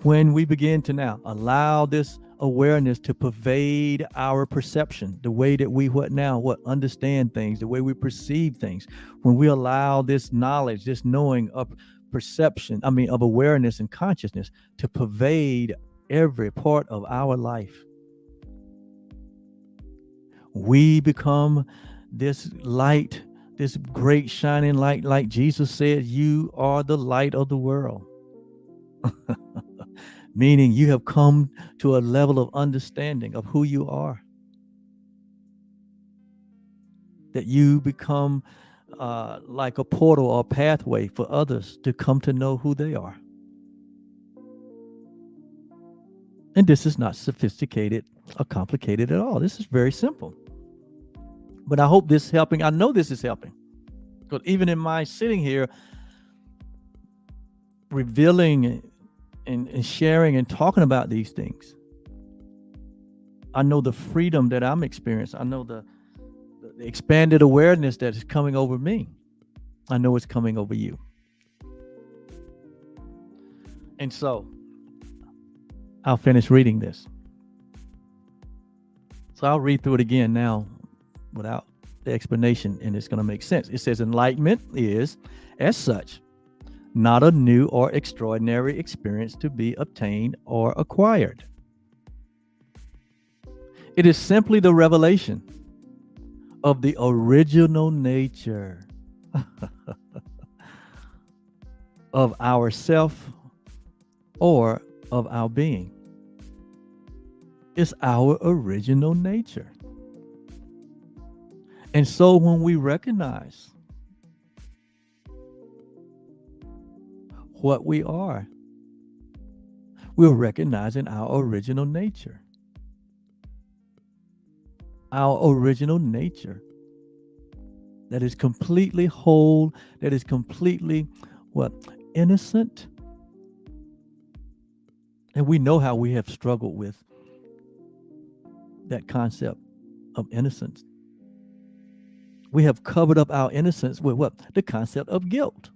When we begin to now allow this awareness to pervade our perception, the way that we understand things, the way we perceive things, when we allow this knowledge, this knowing of perception, of awareness and consciousness to pervade every part of our life, we become this light, this great shining light, like Jesus said, you are the light of the world. Meaning you have come to a level of understanding of who you are. That you become like a portal or pathway for others to come to know who they are. And this is not sophisticated or complicated at all. This is very simple. But I hope this is helping. I know this is helping. Because even in my sitting here, revealing and sharing and talking about these things, I know the freedom that I'm experiencing. I know the expanded awareness that is coming over me. I know it's coming over you. And so I'll finish reading this. So I'll read through it again now without the explanation, and it's going to make sense. It says, enlightenment is, as such, not a new or extraordinary experience to be obtained or acquired. It is simply the revelation of the original nature of our self or of our being. It's our original nature. And so when we recognize what we are, we're recognizing our original nature. Our original nature that is completely whole, that is completely innocent. And we know how we have struggled with that concept of innocence. We have covered up our innocence with the concept of guilt.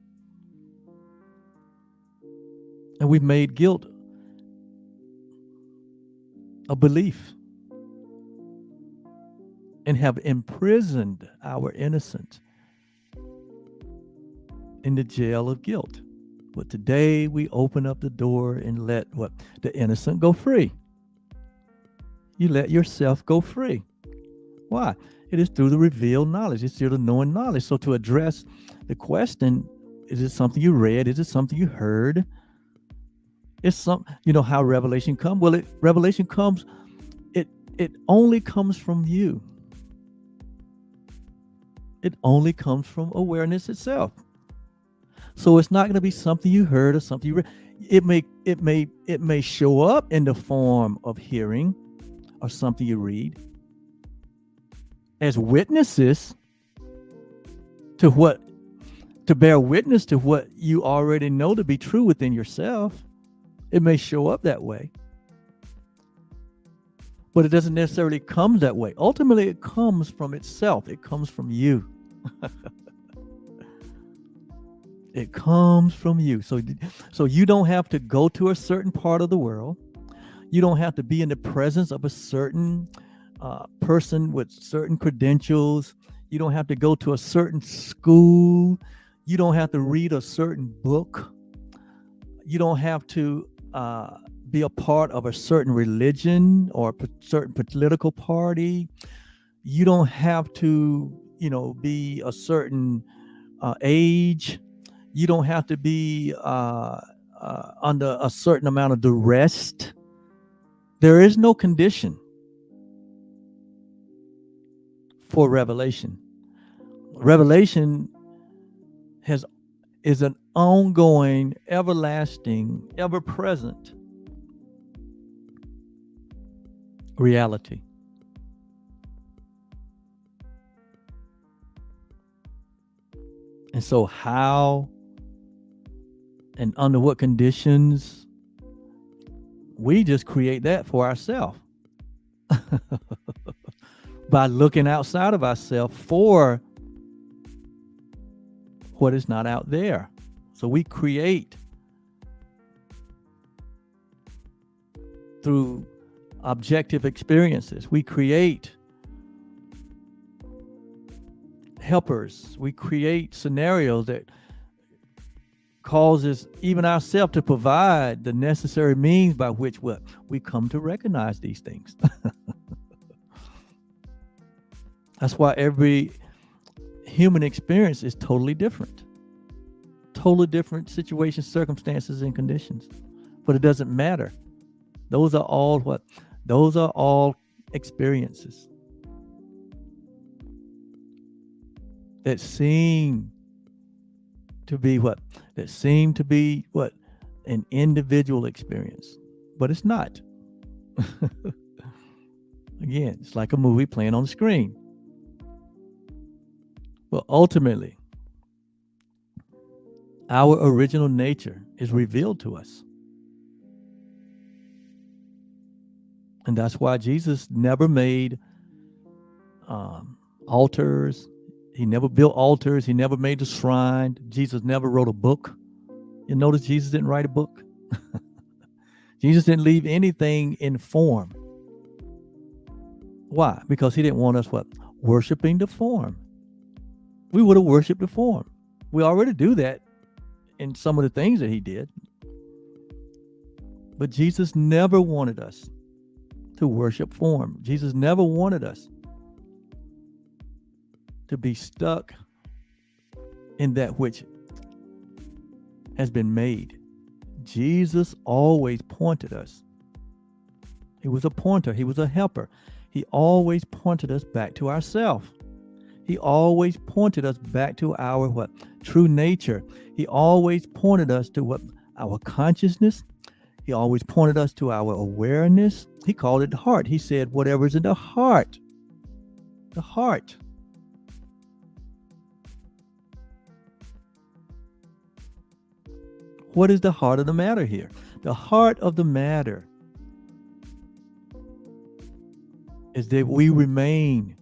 And we've made guilt a belief and have imprisoned our innocence in the jail of guilt. But today we open up the door and let what? The innocent go free. You let yourself go free. Why? It is through the revealed knowledge. It's through the knowing knowledge. So to address the question, is it something you read? Is it something you heard? It's some, how revelation comes. Well, revelation comes. It only comes from you. It only comes from awareness itself. So it's not going to be something you heard or something you read. It may show up in the form of hearing or something you read as witnesses to bear witness to what you already know to be true within yourself. It may show up that way, but it doesn't necessarily come that way. Ultimately, it comes from itself. It comes from you. It comes from you. So you don't have to go to a certain part of the world. You don't have to be in the presence of a certain person with certain credentials. You don't have to go to a certain school. You don't have to read a certain book. You don't have to be a part of a certain religion or a certain political party. You don't have to, be a certain age. You don't have to be under a certain amount of duress. There is no condition for revelation. Revelation is an ongoing, everlasting, ever-present reality. And so how and under what conditions, we just create that for ourselves by looking outside of ourselves for what is not out there. So we create through objective experiences. We create helpers. We create scenarios that causes even ourselves to provide the necessary means by which we come to recognize these things. That's why every human experience is totally different. Totally different situations, circumstances, and conditions. But it doesn't matter. Those are all what? Those are all experiences that seem to be what? That seem to be what? An individual experience. But it's not. Again, it's like a movie playing on the screen. Well, ultimately, our original nature is revealed to us. And that's why Jesus never made altars. He never built altars. He never made a shrine. Jesus never wrote a book. You notice Jesus didn't write a book. Jesus didn't leave anything in form. Why? Because he didn't want us what? Worshiping the form. We would have worshiped the form. We already do that in some of the things that he did. But Jesus never wanted us to worship form. Jesus never wanted us to be stuck in that which has been made. Jesus always pointed us. He was a pointer. He was a helper. He always pointed us back to ourselves. He always pointed us back to our what? True nature. He always pointed us to what? Our consciousness. He always pointed us to our awareness. He called it the heart. He said, whatever's in the heart. The heart. What is the heart of the matter here? The heart of the matter is that we remain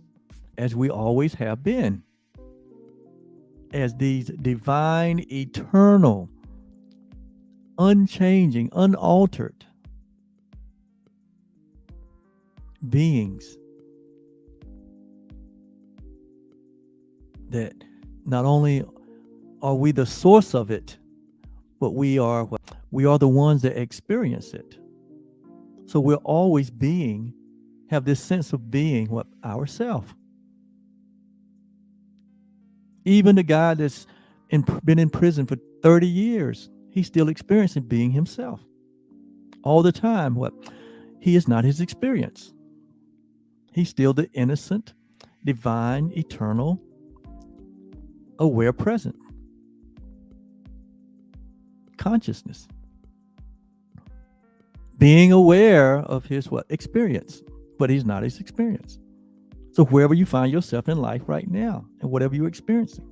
as we always have been, as these divine, eternal, unchanging, unaltered beings that not only are we the source of it, but we are the ones that experience it. So we're always have this sense of being ourself. Even the guy that's been in prison for 30 years, he's still experiencing being himself all the time. He is not his experience. He's still the innocent, divine, eternal, aware present consciousness, being aware of his experience, but he's not his experience. So wherever you find yourself in life right now, and whatever you're experiencing,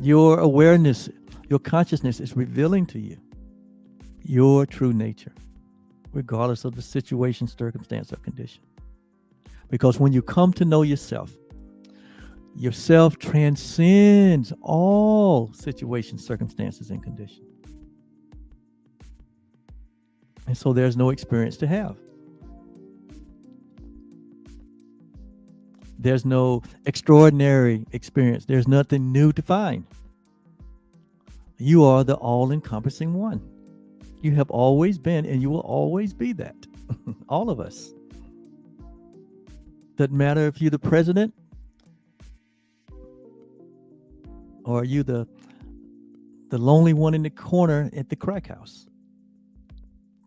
your awareness, your consciousness is revealing to you your true nature, regardless of the situation, circumstance, or condition. Because when you come to know yourself transcends all situations, circumstances, and conditions. And so there's no experience to have. There's no extraordinary experience. There's nothing new to find. You are the all-encompassing one. You have always been, and you will always be that. All of us. Doesn't matter if you're the president, or are you the lonely one in the corner at the crack house,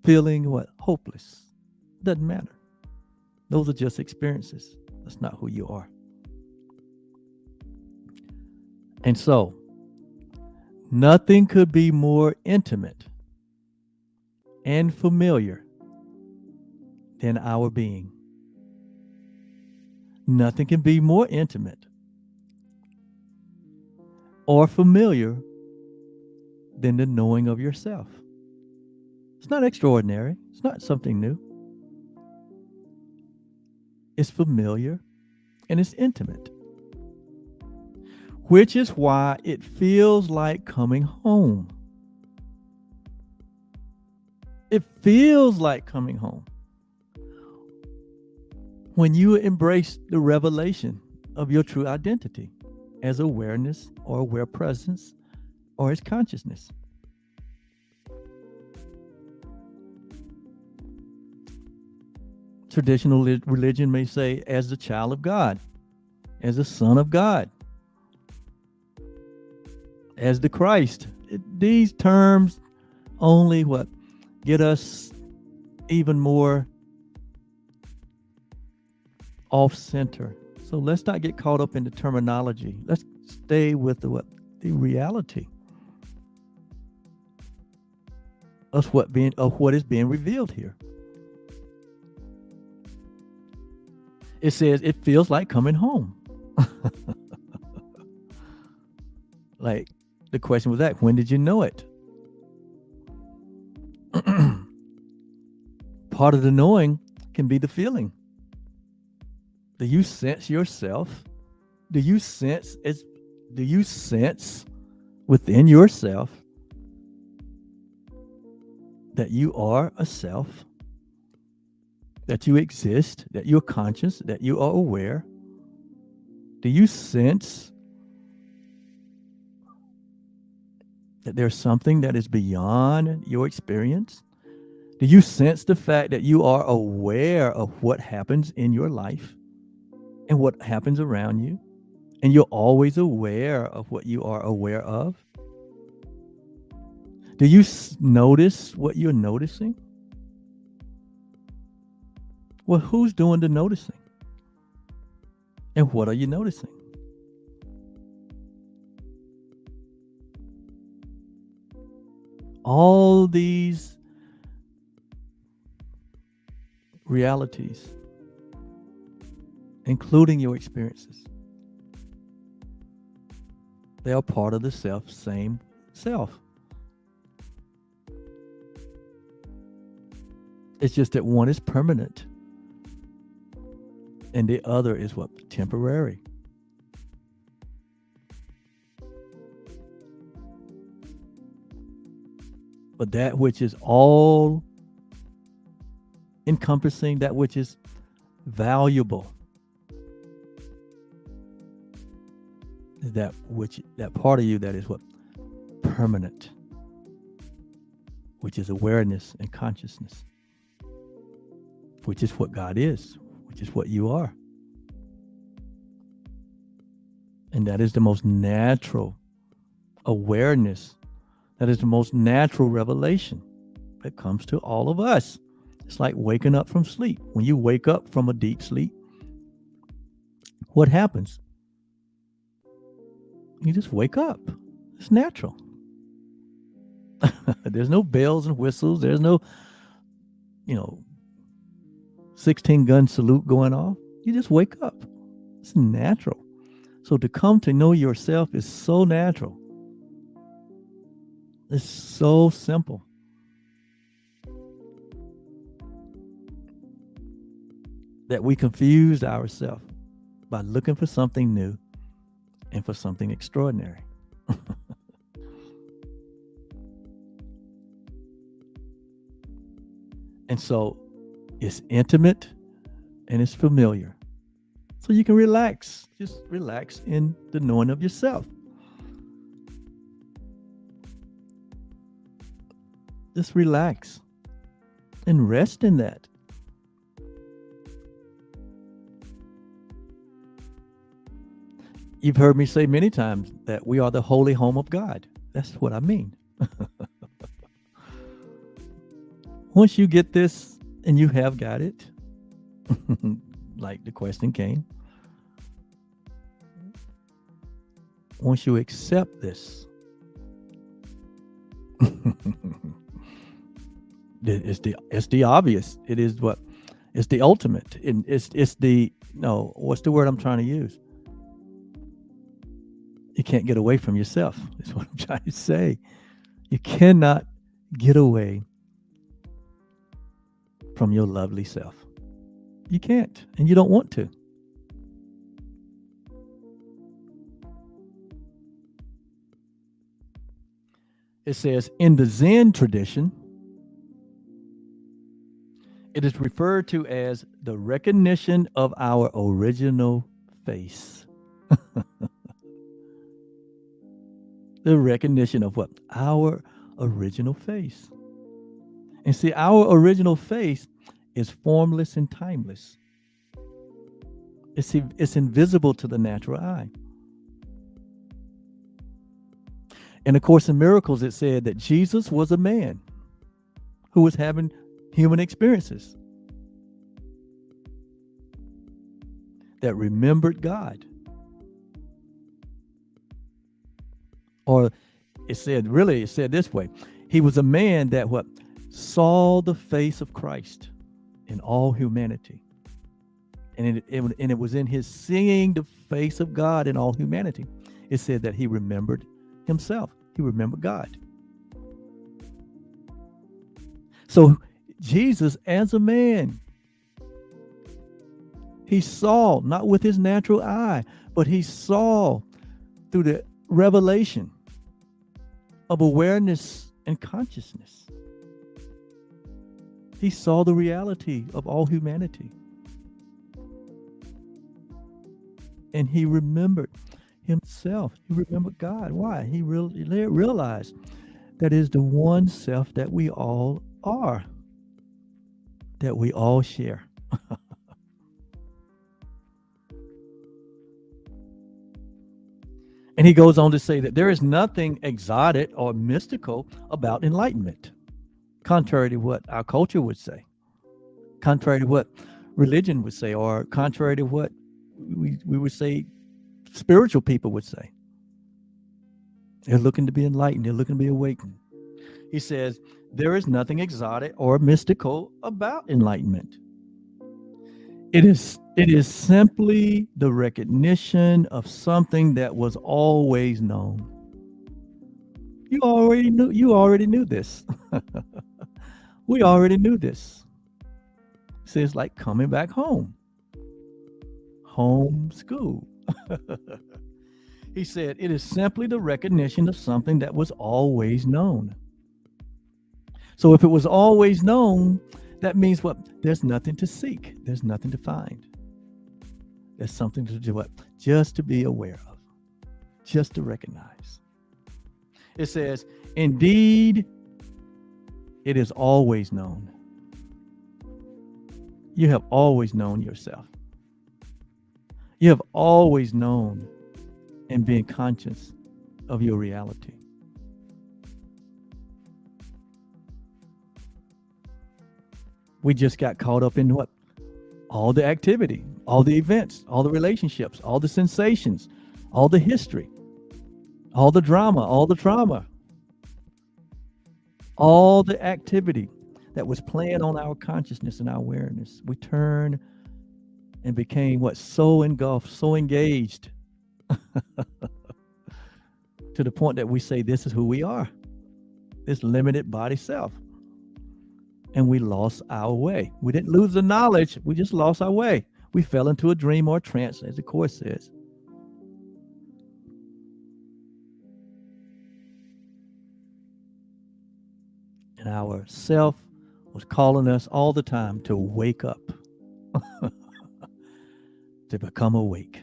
feeling hopeless? Doesn't matter. Those are just experiences. That's not who you are. And so, nothing could be more intimate and familiar than our being. Nothing can be more intimate or familiar than the knowing of yourself. It's not extraordinary. It's not something new. It's familiar and it's intimate, which is why it feels like coming home. It feels like coming home when you embrace the revelation of your true identity as awareness or aware presence or as consciousness. Traditional religion may say, as the child of God, as the Son of God, as the Christ. These terms only get us even more off center. So let's not get caught up in the terminology. Let's stay with the reality of what is being revealed here. It says it feels like coming home. Like the question was that, when did you know it? Part of the knowing can be the feeling. Do you sense yourself? Do you sense within yourself that you are a self? That you exist, that you're conscious, that you are aware? Do you sense that there's something that is beyond your experience? Do you sense the fact that you are aware of what happens in your life and what happens around you? And you're always aware of what you are aware of? Do you notice what you're noticing? Well, who's doing the noticing? And what are you noticing? All these realities, including your experiences, they are part of the same self. It's just that one is permanent and the other is temporary. But that which is all encompassing, that which is valuable, that part of you that is what? Permanent, which is awareness and consciousness, which is what God is, which is what you are. And that is the most natural awareness. That is the most natural revelation that comes to all of us. It's like waking up from sleep. When you wake up from a deep sleep, what happens? You just wake up. It's natural. There's no bells and whistles. There's no, 16-gun salute going off. You just wake up. It's natural. So to come to know yourself is so natural. It's so simple. That we confused ourselves by looking for something new and for something extraordinary. And so it's intimate and it's familiar. So you can relax. Just relax in the knowing of yourself. Just relax and rest in that. You've heard me say many times that we are the holy home of God. That's what I mean. Once you get this, and you have got it, like the question came, once you accept this, it's the obvious. It is what? It's the ultimate. It's the, no, what's the word I'm trying to use? You can't get away from yourself. That's what I'm trying to say. You cannot get away from your lovely self. You can't, and you don't want to. It says, in the Zen tradition, it is referred to as the recognition of our original face. The recognition of what? Our original face. And see, our original face is formless and timeless. It's invisible to the natural eye. In A Course in Miracles, it said that Jesus was a man who was having human experiences, that remembered God. Or it said this way: he was a man that what? Saw the face of Christ in all humanity. And it was in his seeing the face of God in all humanity, it said that he remembered himself. He remembered God. So Jesus, as a man, he saw, not with his natural eye, but he saw through the revelation of awareness and consciousness. He saw the reality of all humanity. And he remembered himself. He remembered God. Why? He realized that is the one self that we all are, that we all share. And he goes on to say that there is nothing exotic or mystical about enlightenment, contrary to what our culture would say, contrary to what religion would say, or contrary to what we would say spiritual people would say. They're looking to be enlightened. They're looking to be awakened. He says, there is nothing exotic or mystical about enlightenment. It is simply the recognition of something that was always known. You already knew this. We already knew this. So it's like coming back home. Home school. He said, it is simply the recognition of something that was always known. So if it was always known, that means what? There's nothing to seek. There's nothing to find. There's something to do what? Just to be aware of. just to recognize. It says, indeed, it is always known. You have always known yourself. You have always known and been conscious of your reality. We just got caught up in what? All the activity, all the events, all the relationships, all the sensations, all the history, all the drama, all the trauma, all the activity that was playing on our consciousness and our awareness. We turned and became what? So engulfed, so engaged to the point that we say this is who we are, this limited body self. And we lost our way. We didn't lose the knowledge. We just lost our way. We fell into a dream or a trance, as the Course says. And our self was calling us all the time to wake up, to become awake.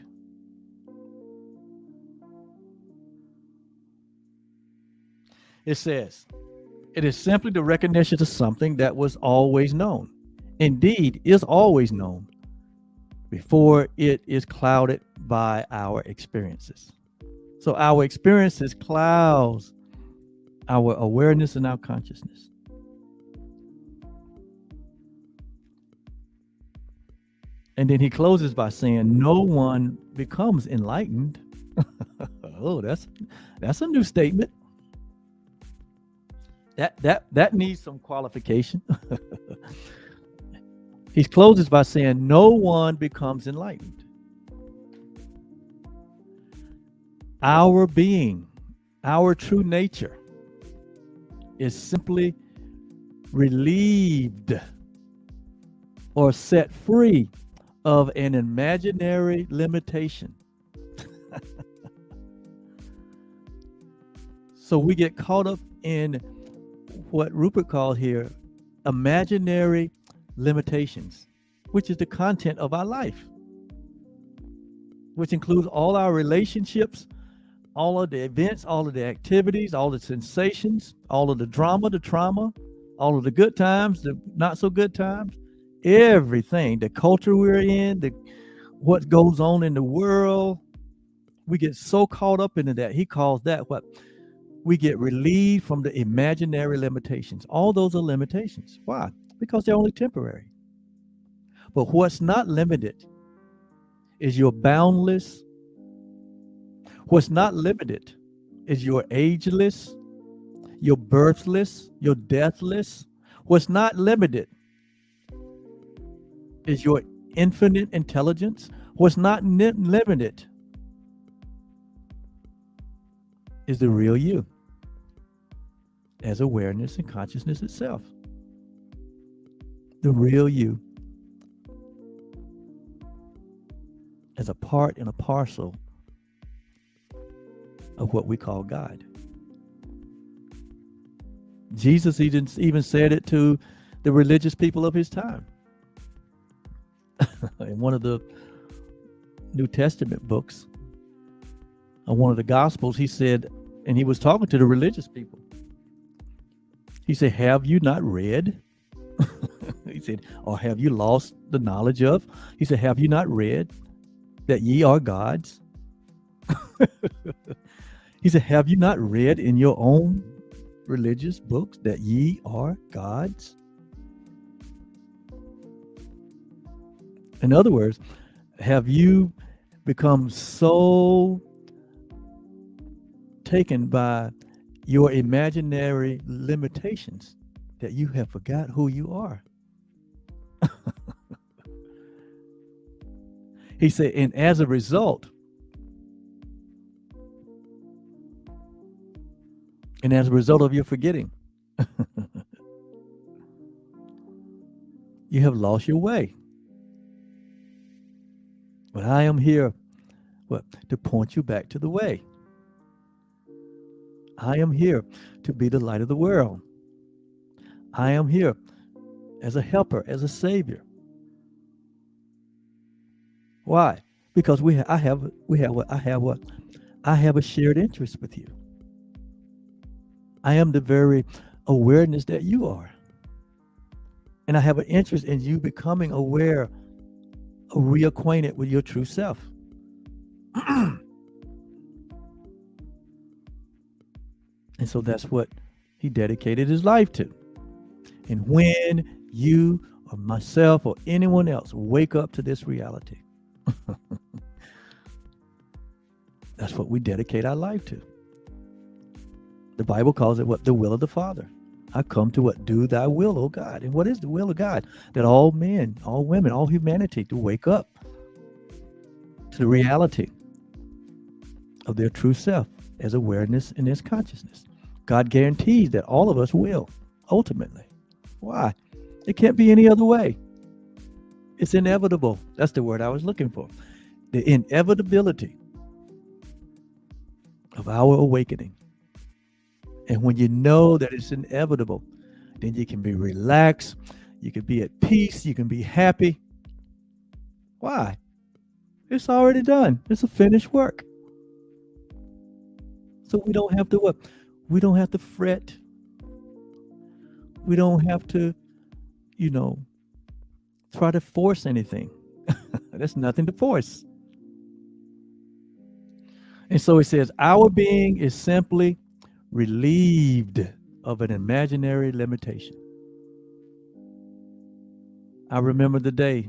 It says, it is simply the recognition of something that was always known. Indeed, is always known before it is clouded by our experiences. So our experiences clouds our awareness and our consciousness. And then he closes by saying, no one becomes enlightened. Oh, that's a new statement. That needs some qualification. He closes by saying, no one becomes enlightened. Our being, our true nature, is simply relieved or set free of an imaginary limitation. So we get caught up in what Rupert called here imaginary limitations, which is the content of our life, which includes all our relationships, all of the events, all of the activities, all the sensations, all of the drama, the trauma, all of the good times, the not so good times, everything, the culture we're in, what goes on in the world. We get so caught up into that. He calls that what? We get relieved from the imaginary limitations. All those are limitations. Why? Because they're only temporary. But what's not limited is your boundless. What's not limited is your ageless, your birthless, your deathless. What's not limited is your infinite intelligence. What's not limited is the real you, as awareness and consciousness itself. The real you, as a part and a parcel of what we call God. Jesus even said it to the religious people of his time. In one of the New Testament books, on one of the Gospels, he said, and he was talking to the religious people, he said, have you not read? He said, or have you lost the knowledge of? He said, have you not read that ye are gods? He said, have you not read in your own religious books that ye are gods? In other words, have you become so taken by your imaginary limitations that you have forgot who you are? He said, and as a result, of your forgetting, you have lost your way. But I am here, to point you back to the way. I am here to be the light of the world. I am here as a helper, as a savior. Why? Because I have I have a shared interest with you. I am the very awareness that you are. And I have an interest in you becoming aware, reacquainted with your true self. And so that's what he dedicated his life to. And when you or myself or anyone else wake up to this reality, that's what we dedicate our life to. The Bible calls it what? The will of the Father. I come to what? Do thy will, O God. And what is the will of God? That all men, all women, all humanity to wake up to the reality of their true self as awareness and as consciousness. God guarantees that all of us will, ultimately. Why? It can't be any other way. It's inevitable. That's the word I was looking for. The inevitability of our awakening. And when you know that it's inevitable, then you can be relaxed, you can be at peace, you can be happy. Why? It's already done. It's a finished work. So we don't have to what? We don't have to fret. We don't have to, try to force anything. There's nothing to force. And so it says, our being is simply relieved of an imaginary limitation. I remember the day.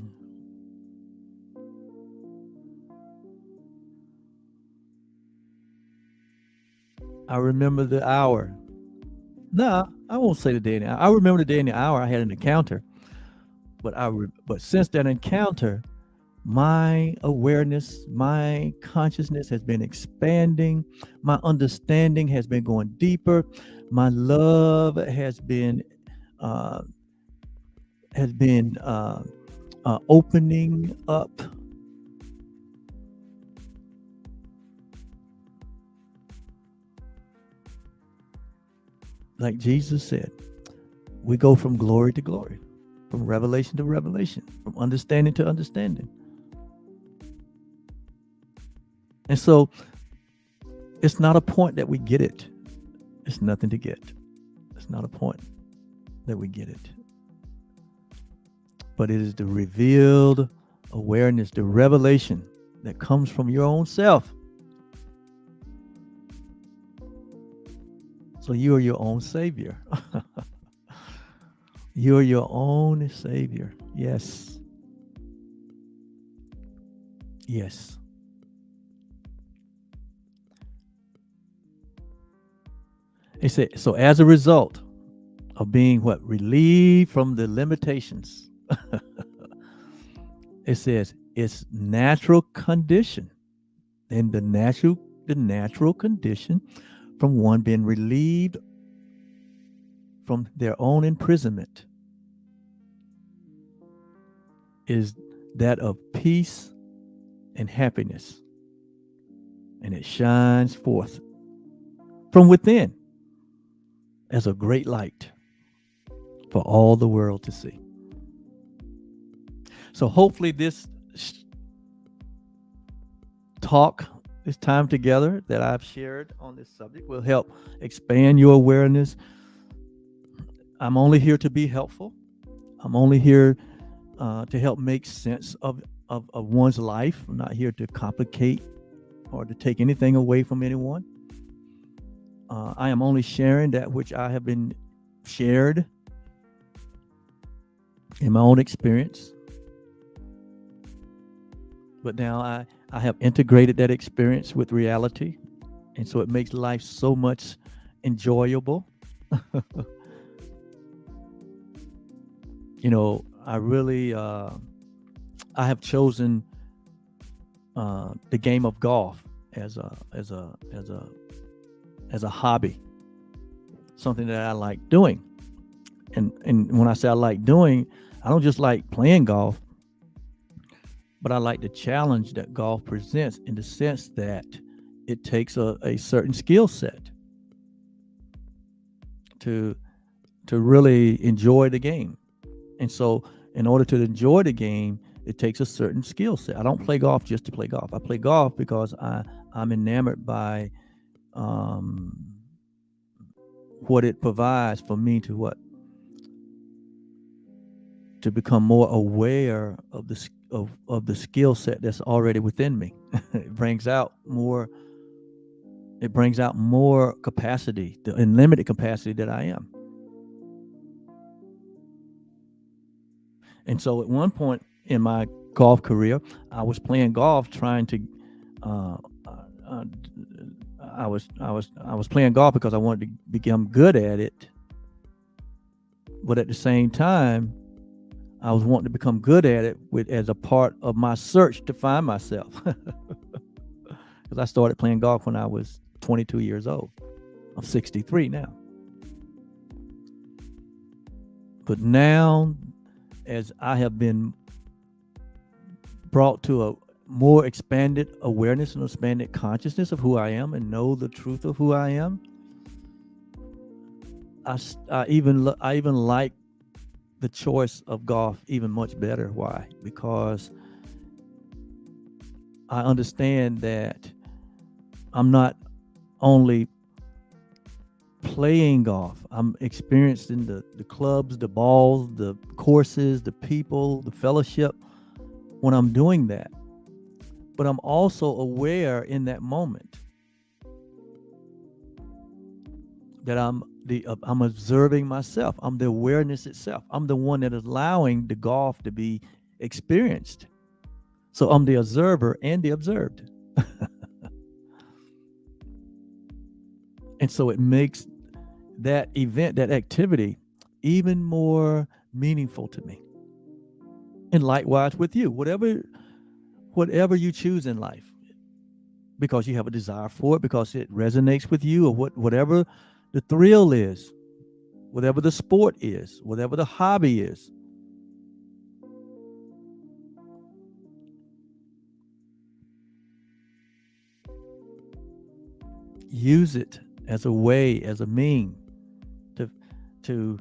I remember the hour. No, I won't say the day and the hour. I remember the day and the hour I had an encounter. But since that encounter, my awareness, my consciousness has been expanding. My understanding has been going deeper. My love has been opening up. Like Jesus said, we go from glory to glory, from revelation to revelation, from understanding to understanding. And so it's not a point that we get it. It's nothing to get. It's not a point that we get it. But it is the revealed awareness, the revelation that comes from your own self. So you are your own savior. You're your own savior. Yes. Yes. It said, so as a result of being what? Relieved from the limitations. It says it's natural condition. And the natural condition from one being relieved from their own imprisonment is that of peace and happiness. And it shines forth from within as a great light for all the world to see. So hopefully this talk, this time together that I've shared on this subject will help expand your awareness. I'm only here to be helpful. I'm only here to help make sense of one's life. I'm not here to complicate or to take anything away from anyone. I am only sharing that which I have been shared in my own experience. But now I have integrated that experience with reality. And so it makes life so much enjoyable. I really, I have chosen the game of golf as a hobby, something that I like doing. And when I say I like doing, I don't just like playing golf, but I like the challenge that golf presents in the sense that it takes a certain skill set to really enjoy the game. And so in order to enjoy the game, it takes a certain skill set. I don't play golf just to play golf. I play golf because I I'm enamored by um, what it provides for me to become more aware of the skill set that's already within me. It brings out more. It brings out more capacity, the unlimited capacity that I am. And so, at one point in my golf career, I was playing golf, trying to. Uh, uh, I was playing golf because I wanted to become good at it, but at the same time, I was wanting to become good at it as a part of my search to find myself. Because I started playing golf when I was 22 years old. I'm 63 now. But now, as I have been brought to a more expanded awareness and expanded consciousness of who I am and know the truth of who I am, I even like the choice of golf even much better. Why? Because I understand that I'm not only playing golf, I'm experiencing the clubs, the balls, the courses, the people, the fellowship when I'm doing that. But I'm also aware in that moment that I'm observing myself. I'm the awareness itself. I'm the one that is allowing the golf to be experienced. So I'm the observer and the observed. And so it makes that event, that activity, even more meaningful to me. And likewise with you, whatever you choose in life, because you have a desire for it, because it resonates with you, or whatever the thrill is, whatever the sport is, whatever the hobby is. Use it as a way, as a mean to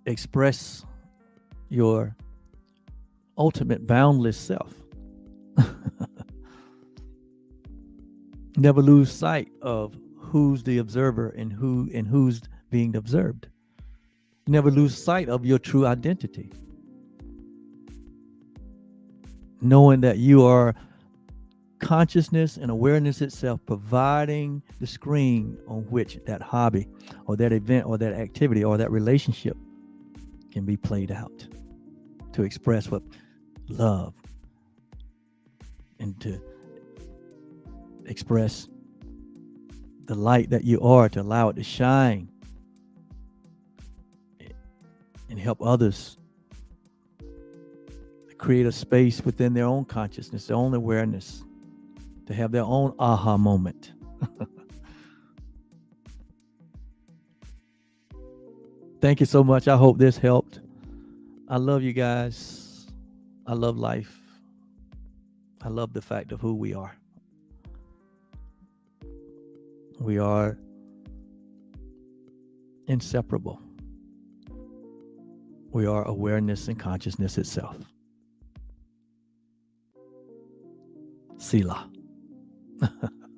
express your ultimate boundless self. Never lose sight of who's the observer and who's being observed. Never lose sight of your true identity. Knowing that you are consciousness and awareness itself, providing the screen on which that hobby or that event or that activity or that relationship can be played out to express what love and to express the light that you are, to allow it to shine and help others create a space within their own consciousness, their own awareness, to have their own aha moment. Thank you so much. I hope this helped. I love you guys. I love life. I love the fact of who we are. We are inseparable. We are awareness and consciousness itself. Sila.